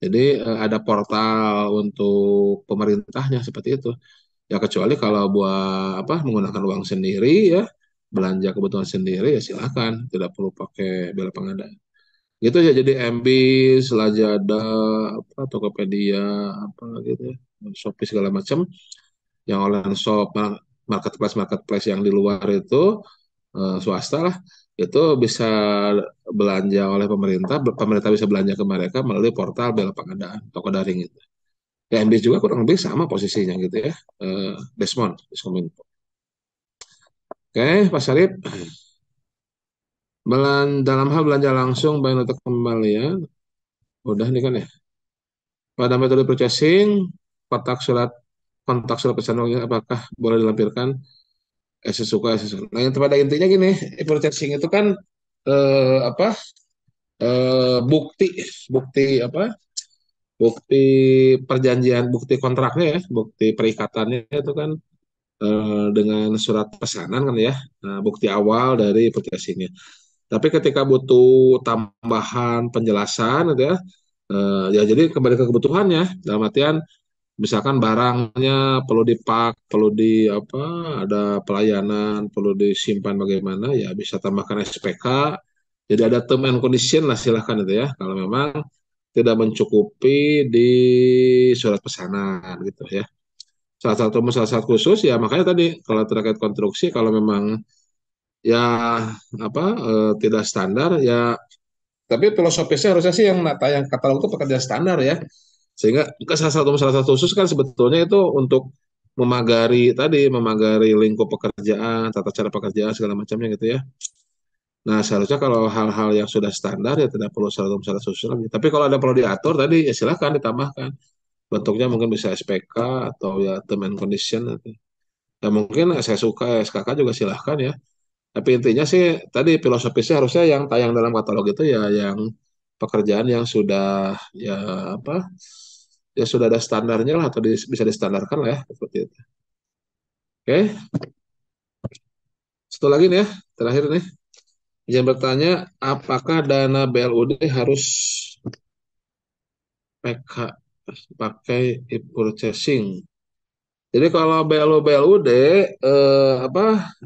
Jadi ada portal untuk pemerintahnya seperti itu. Ya kecuali kalau buat apa menggunakan uang sendiri ya belanja kebutuhan sendiri ya silakan tidak perlu pakai bela pengadaan. Gitu ya jadi MBIS, Lazada, apa Tokopedia, apa gitu ya, Shopee segala macam yang online shop, marketplace marketplace yang di luar itu swasta lah itu bisa belanja oleh pemerintah, pemerintah bisa belanja ke mereka melalui portal bela pengadaan, toko daring itu. Ya MBIS juga kurang lebih sama posisinya gitu ya. Desmond, Diskominfo. Oke, Pak Sarip. Dalam hal belanja langsung, baik nota kembalian, udah nih kan ya. Pada metode purchasing, kotak surat kontak surat pesanan apakah boleh dilampirkan? Sesuka, sesuka. Nah, yang pada intinya gini, purchasing itu kan apa? Bukti, bukti apa? Bukti perjanjian, bukti kontraknya ya, bukti perikatannya itu kan dengan surat pesanan kan ya. Nah, bukti awal dari purchasingnya. Tapi ketika butuh tambahan penjelasan gitu ya jadi kembali ke kebutuhannya. Dalam artian misalkan barangnya perlu dipak, perlu di apa, ada pelayanan, perlu disimpan bagaimana, ya bisa tambahkan SPK. Jadi ada term and condition lah silahkan itu ya. Kalau memang tidak mencukupi di surat pesanan gitu ya. Salah satu khusus ya makanya tadi kalau terkait konstruksi kalau memang ya apa tidak standar ya tapi filosofisnya harusnya sih yang tayang katalog itu pekerja standar ya sehingga ke salah satu khusus kan sebetulnya itu untuk memagari lingkup pekerjaan tata cara pekerjaan segala macamnya gitu ya. Nah seharusnya kalau hal-hal yang sudah standar ya tidak perlu syarat khusus lagi tapi kalau ada perlu diatur tadi ya silakan ditambahkan bentuknya mungkin bisa SPK atau ya term and condition gitu. Ya mungkin saya suka SKK juga silahkan ya. Tapi intinya sih tadi filosofisnya harusnya yang tayang dalam katalog itu ya yang pekerjaan yang sudah ya apa ya sudah ada standarnya lah atau bisa distandarkan lah ya seperti itu. Oke, satu lagi nih ya terakhir nih yang bertanya apakah dana BLUD harus PK pakai e-purchasing? Jadi kalau BLUD apa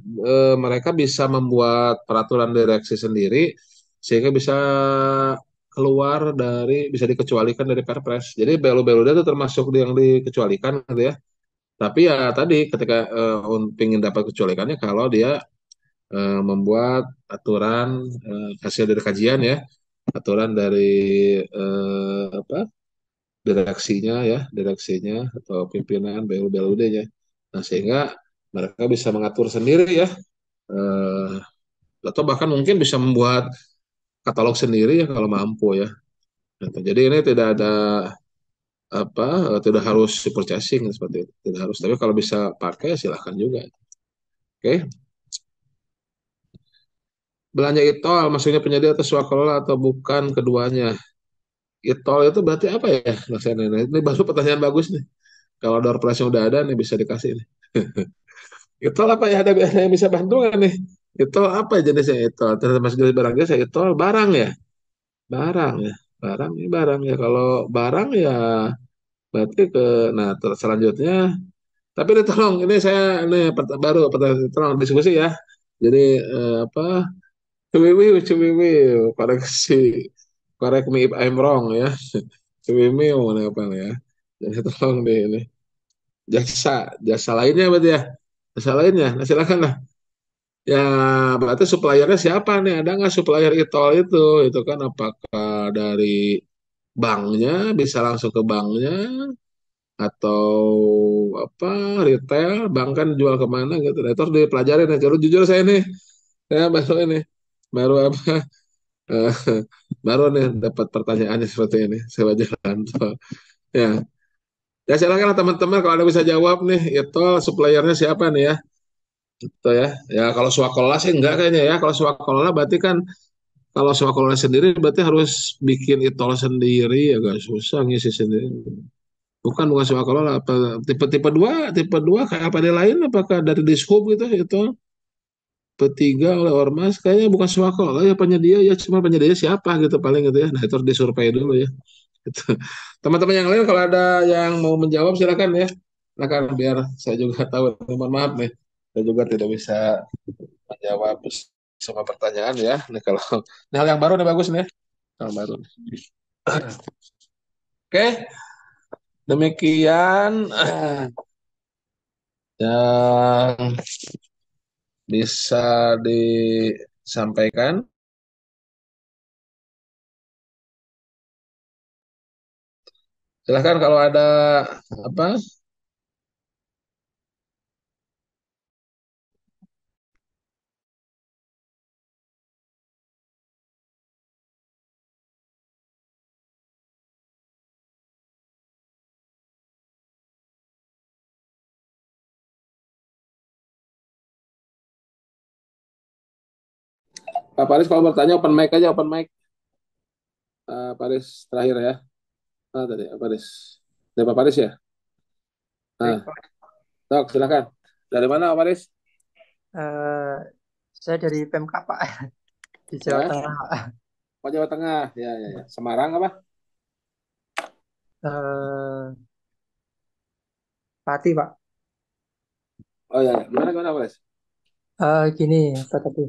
mereka bisa membuat peraturan direksi sendiri sehingga bisa keluar dari bisa dikecualikan dari Perpres. Jadi BLU-BLUD itu termasuk yang dikecualikan gitu ya. Tapi ya tadi ketika ingin dapat kecualikannya kalau dia membuat aturan hasil dari kajian ya, aturan dari apa direksinya atau pimpinan BLU-BLUD-nya. Nah, sehingga mereka bisa mengatur sendiri ya, eh, atau bahkan mungkin bisa membuat katalog sendiri ya kalau mampu ya. Gitu. Jadi ini tidak ada apa, tidak harus purchasing seperti itu, tidak harus. Tapi kalau bisa pakai silahkan juga. Oke, belanja e-tol maksudnya penyedia atau swakelola atau bukan keduanya? E-tol itu berarti apa ya? Nah, ini baru pertanyaan bagus nih. Kalau door prize udah ada nih bisa dikasih nih. E-tol apa ya ada yang bisa bantu nggak nih? Itu apa jenisnya itu? Termasuk jenis barang jasa itu barang ya? Barang ya. Barang ini barang ya. Kalau barang ya berarti ke nah selanjutnya tapi ini tolong ini saya ini baru tolong diskusi ya. Jadi apa cuwiwi cuwiwi koreksi correct me if I'm wrong ya. Cuwiwi mana apa ya. Jadi tolong deh ini jasa jasa lainnya berarti ya. Jasa lainnya. Nah silakan lah. Ya, berarti suppliernya siapa nih? Ada nggak supplier e-tol itu? Itu kan apakah dari banknya, bisa langsung ke banknya, atau apa, retail, bank kan jual kemana gitu. Nah, itu harus dipelajarin ya. Jujur, jujur saya nih, saya baru ini, baru apa, eh, baru nih dapat pertanyaannya seperti ini. Saya wajaran. Ya, ya silakan lah teman-teman kalau ada bisa jawab nih, itu suppliernya siapa nih ya? Itu ya. Ya kalau swakola sih enggak kayaknya ya. Kalau swakola berarti kan kalau swakola sendiri berarti harus bikin e-tol sendiri, agak susah ngisi sendiri. Bukan swakola lah. Apa tipe-tipe tipe dua kayak apa ada lain? Apakah dari Dishub gitu itu? Tipe 3 oleh Ormas kayaknya bukan swakola ya penyedia ya cuma penyedia siapa gitu paling gitu ya. Nah itu harus disurvei dulu ya. Gitu. Teman-teman yang lain kalau ada yang mau menjawab silakan ya. Silakan biar saya juga tahu. Mohon maaf nih, saya juga tidak bisa menjawab semua pertanyaan ya. Nih kalau ini hal yang baru nih bagus nih. Hal baru. Oke, demikian yang bisa disampaikan. Silahkan kalau ada apa? Pak Paris kalau bertanya open mic aja, open mic. Pak Paris terakhir ya. Tadi Pak Paris. Dari Pak Paris ya. Baik, Nah, Pak. Tok, silakan. Dari mana Pak Paris? Eh, saya dari PMK, Pak, di Jawa Ya, Tengah, Pak. Pak Jawa Tengah. Ya, ya, ya. Semarang apa? Eh, Pati, Pak. Oh ya, gimana gimana Pak Paris? Gini, apa tadi?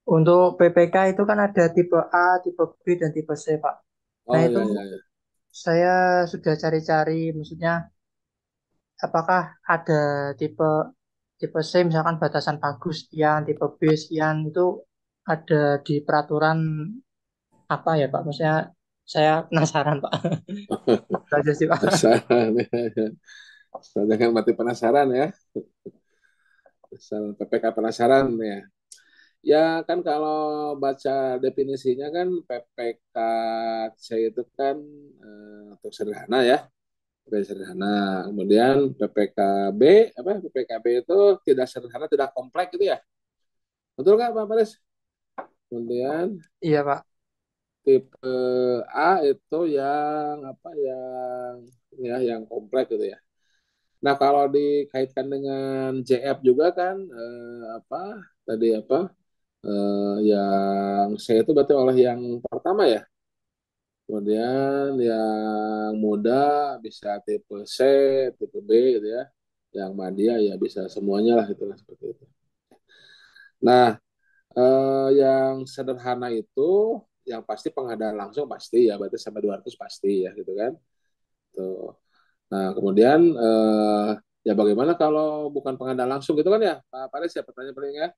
Untuk PPK itu kan ada tipe A, tipe B, dan tipe C, Pak. Nah, Oh itu ya, ya, ya. saya sudah cari-cari, maksudnya apakah ada tipe tipe C, misalkan batasan bagus sekian, tipe B sekian, itu ada di peraturan apa ya, Pak? Maksudnya saya penasaran, Pak. Itu aja sih, Pak. Penasaran ya, ya. Saya kan mati penasaran ya. PPK penasaran ya. Ya kan kalau baca definisinya kan PPKC itu kan untuk sederhana ya, sederhana. Kemudian PPKB apa? PPKB itu tidak sederhana, tidak kompleks gitu ya. Betul nggak Pak Paris? Kemudian Iya, Pak. tipe A itu yang apa? Yang kompleks gitu ya. Nah kalau dikaitkan dengan JF juga kan apa? Tadi apa? Yang C itu berarti oleh yang pertama ya. Kemudian yang muda bisa tipe C, tipe B gitu ya. Yang Madia ya bisa semuanya lah itulah seperti itu. Nah, yang sederhana itu yang pasti pengadaan langsung pasti ya, berarti sampai 200 pasti ya gitu kan. Tuh. Nah, kemudian ya bagaimana kalau bukan pengadaan langsung gitu kan ya, Pak Paris ya pertanyaan paling ya.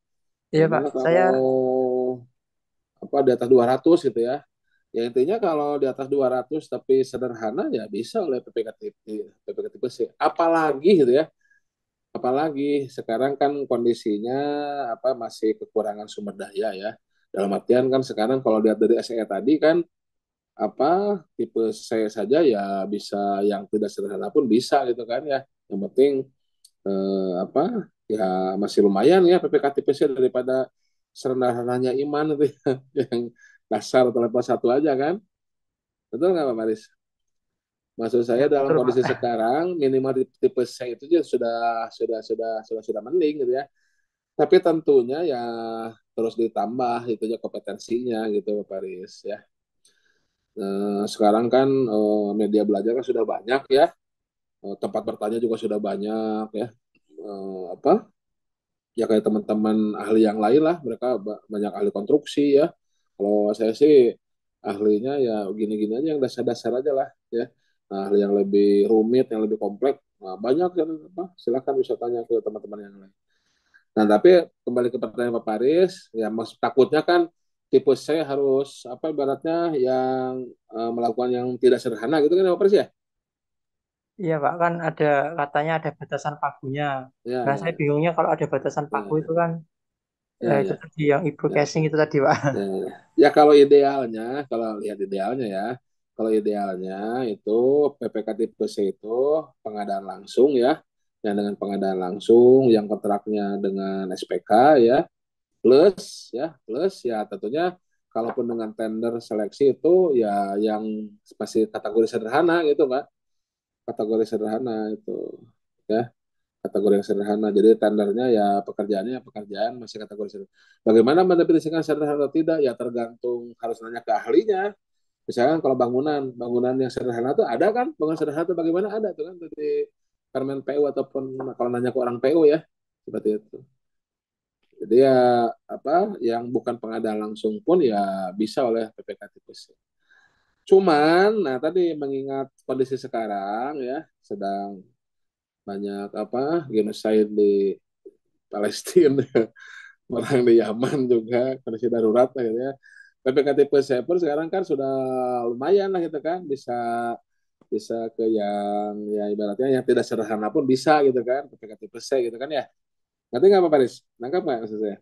Iya, Pak. Bagaimana Saya kalau apa di atas 200 gitu ya. Ya intinya kalau di atas 200 tapi sederhana ya bisa oleh PPK tipe C. Apalagi gitu ya. Apalagi sekarang kan kondisinya apa masih kekurangan sumber daya ya. Dalam artian kan sekarang kalau lihat dari SE tadi kan apa tipe C saja ya bisa yang tidak sederhana pun bisa gitu kan ya. Yang penting apa ya masih lumayan ya PPK tipe C daripada serendah-rendahnya iman itu ya. Yang dasar atau level 1 aja kan. Betul nggak Pak Maris? Maksud Ya saya dalam betul kondisi Pak. sekarang minimal di tipe C itu juga sudah mending gitu ya. Tapi tentunya ya terus ditambah itu aja kompetensinya gitu Pak Riz ya. Sekarang kan media belajar kan sudah banyak ya. Tempat bertanya juga sudah banyak ya. Apa ya kayak teman-teman ahli yang lain lah, mereka banyak ahli konstruksi ya. Kalau saya sih ahlinya ya gini-gini aja yang dasar-dasar aja lah ya. Nah, ahli yang lebih rumit, yang lebih kompleks, nah, banyak kan apa? Silakan bisa tanya ke teman-teman yang lain. Nah, tapi kembali ke pertanyaan Pak Paris, ya mas takutnya kan tipe saya harus apa ibaratnya yang melakukan yang tidak sederhana gitu kan ya Pak Paris ya? Iya Pak, kan ada katanya ada batasan pagunya. Ya, Nah saya ya, bingungnya kalau ada batasan pagu ya, itu kan ya, itu ya, tadi yang Ibu ya. casing itu tadi Pak. Ya, ya kalau idealnya, kalau lihat idealnya ya, kalau idealnya itu PPK tipe C itu pengadaan langsung ya, yang dengan pengadaan langsung, yang kontraknya dengan SPK ya, plus ya tentunya kalaupun dengan tender seleksi itu ya yang masih kategori sederhana gitu Pak, kategori sederhana itu ya kategori yang sederhana. Jadi tendernya ya pekerjaannya pekerjaan masih kategori sederhana. Bagaimana mendefinisikan sederhana atau tidak? Ya tergantung harus nanya ke ahlinya. Misalkan kalau bangunan yang sederhana itu ada kan? Bangunan sederhana itu bagaimana ada tuh kan di Permen PU ataupun kalau nanya ke orang PU ya seperti itu. Jadi ya apa yang bukan pengadaan langsung pun ya bisa oleh PPK tipis. Cuman, nah tadi mengingat kondisi sekarang ya sedang banyak apa genocide di Palestina, orang di Yaman juga kondisi darurat lah gitu ya. PPKTP saya pun sekarang kan sudah lumayan lah gitu kan, bisa bisa ke yang ya ibaratnya yang tidak sederhana pun bisa gitu kan, PPKTP saya gitu kan ya. Nanti nggak apa Paris? Nangkap nggak maksud saya?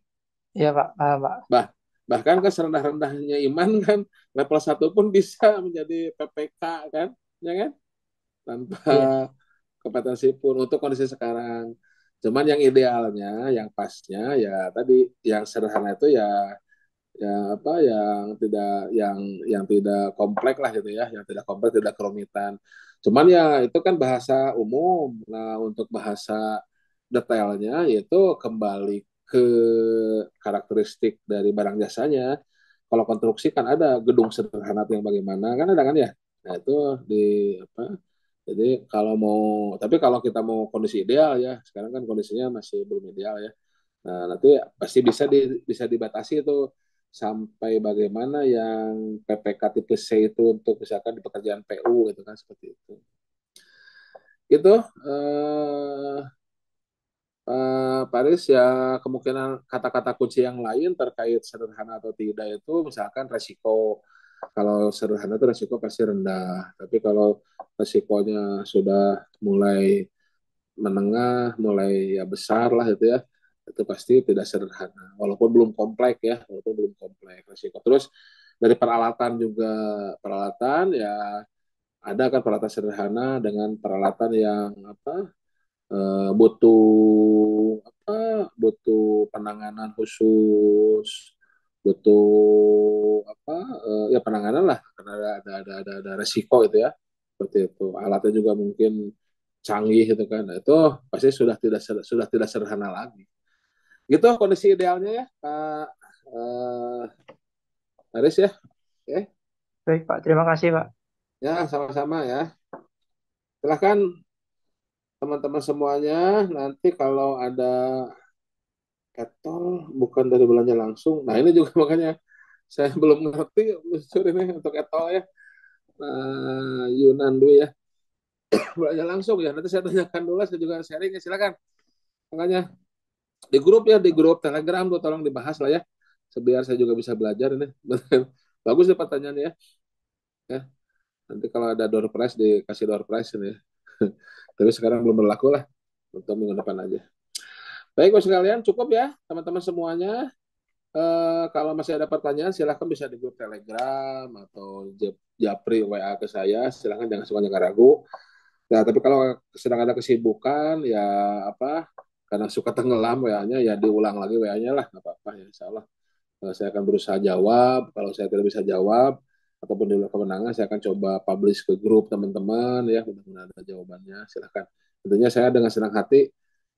Iya Pak, paham Pak. Bah, bahkan kan serendah-rendahnya iman kan level 1 pun bisa menjadi PPK kan, ya kan? Tanpa Iya, kompetensi pun untuk kondisi sekarang. Cuman yang idealnya, yang pasnya ya tadi yang sederhana itu ya ya apa yang tidak kompleks lah gitu ya, yang tidak kompleks, tidak kerumitan. Cuman ya itu kan bahasa umum. Nah, untuk bahasa detailnya yaitu kembali ke karakteristik dari barang jasanya. Kalau konstruksi kan ada gedung sederhana yang bagaimana kan ada kan ya. Nah, itu di apa jadi kalau mau, tapi kalau kita mau kondisi ideal ya, sekarang kan kondisinya masih belum ideal ya. Nah, nanti pasti bisa dibatasi itu sampai bagaimana yang PPK tipe C itu untuk misalkan di pekerjaan PU gitu kan seperti itu. Itu Paris ya kemungkinan kata-kata kunci yang lain terkait sederhana atau tidak itu misalkan resiko. Kalau sederhana itu resiko pasti rendah. Tapi kalau resikonya sudah mulai menengah, mulai ya besar lah itu ya, itu pasti tidak sederhana. Walaupun belum kompleks ya, walaupun belum kompleks resiko. Terus dari peralatan juga, peralatan ya ada kan peralatan sederhana dengan peralatan yang apa butuh penanganan khusus, butuh apa ya penanganan lah karena ada resiko itu ya seperti itu. Alatnya juga mungkin canggih gitu kan. Nah, itu pasti sudah tidak sederhana lagi. Gitu kondisi idealnya ya Kak Haris ya. Oke. baik Pak, terima kasih Pak. Ya sama-sama ya. Silahkan teman-teman semuanya nanti kalau ada etol bukan dari belanja langsung. Nah ini juga makanya saya belum ngerti unsur ini untuk etol ya. Yunan dulu ya belanja langsung ya. Nanti saya tanyakan dulu, saya juga sharing ya silakan. Makanya di grup Telegram tuh tolong dibahas lah ya. Biar saya juga bisa belajar ini. Bagus deh pertanyaannya ya. Ya. Nanti kalau ada door prize dikasih door prize ini ya. Tapi sekarang belum berlaku lah untuk minggu depan aja. Baik, bos sekalian, cukup ya teman-teman semuanya. Kalau masih ada pertanyaan silahkan bisa di grup Telegram atau Japri WA ke saya. Silahkan jangan suka jangan ragu. Nah, tapi kalau sedang ada kesibukan ya apa karena suka tenggelam WA-nya ya diulang lagi WA-nya lah nggak apa-apa ya Insya Allah saya akan berusaha jawab. Kalau saya tidak bisa jawab ataupun di luar kewenangan, saya akan coba publish ke grup teman-teman ya, mudah-mudahan ada jawabannya. Silahkan. Tentunya saya dengan senang hati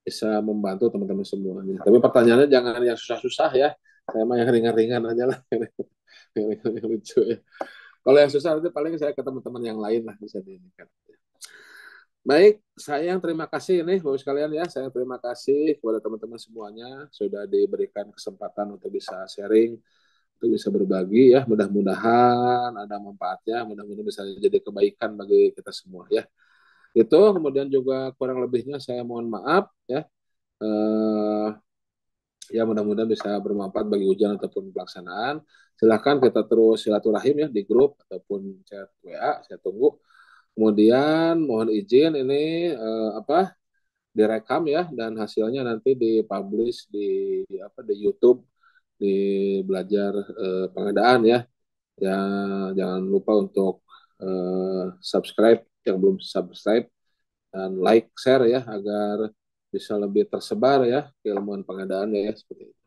bisa membantu teman-teman semuanya. Tapi pertanyaannya jangan yang susah-susah ya. Saya mah yang ringan-ringan aja lah. Yang lucu ya. Kalau yang susah itu paling saya ke teman-teman yang lain lah bisa diinginkan. Baik, saya yang terima kasih nih Bapak sekalian ya. Saya terima kasih kepada teman-teman semuanya sudah diberikan kesempatan untuk bisa sharing, untuk bisa berbagi ya. Mudah-mudahan ada manfaatnya, mudah-mudahan bisa jadi kebaikan bagi kita semua ya. Itu kemudian juga kurang lebihnya saya mohon maaf ya. Eh, ya mudah-mudahan bisa bermanfaat bagi ujian ataupun pelaksanaan. Silahkan kita terus silaturahim ya di grup ataupun chat WA, saya tunggu. Kemudian mohon izin ini direkam ya dan hasilnya nanti dipublish di YouTube di belajar pengadaan ya. Ya jangan lupa untuk subscribe yang belum subscribe dan like share ya agar bisa lebih tersebar ya keilmuan pengadaannya ya seperti itu.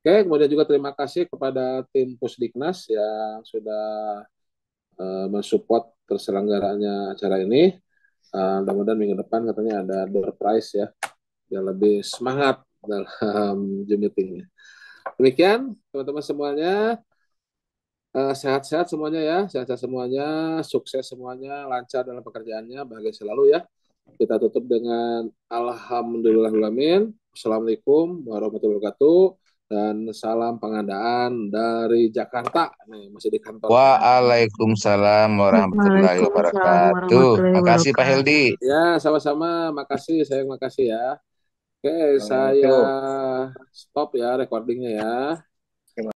Oke, kemudian juga terima kasih kepada tim Pusdiknas yang sudah mensupport terselenggaranya acara ini. Mudah-mudahan minggu depan katanya ada door prize ya, biar lebih semangat dalam Zoom meetingnya. Demikian teman-teman semuanya, sehat-sehat semuanya ya, sehat-sehat semuanya, sukses semuanya, lancar dalam pekerjaannya, bahagia selalu ya. Kita tutup dengan Alhamdulillahirrahmanirrahim. Assalamualaikum warahmatullahi wabarakatuh. Dan salam pengadaan dari Jakarta. Nih, masih di kantor saya. Waalaikumsalam warahmatullahi Waalaikumsalam wabarakatuh. warahmatullahi Makasih Pak wabarakatuh. Heldi. Ya, sama-sama. Makasih, saya makasih ya. Oke, saya Assalamualaikum. stop ya recordingnya ya.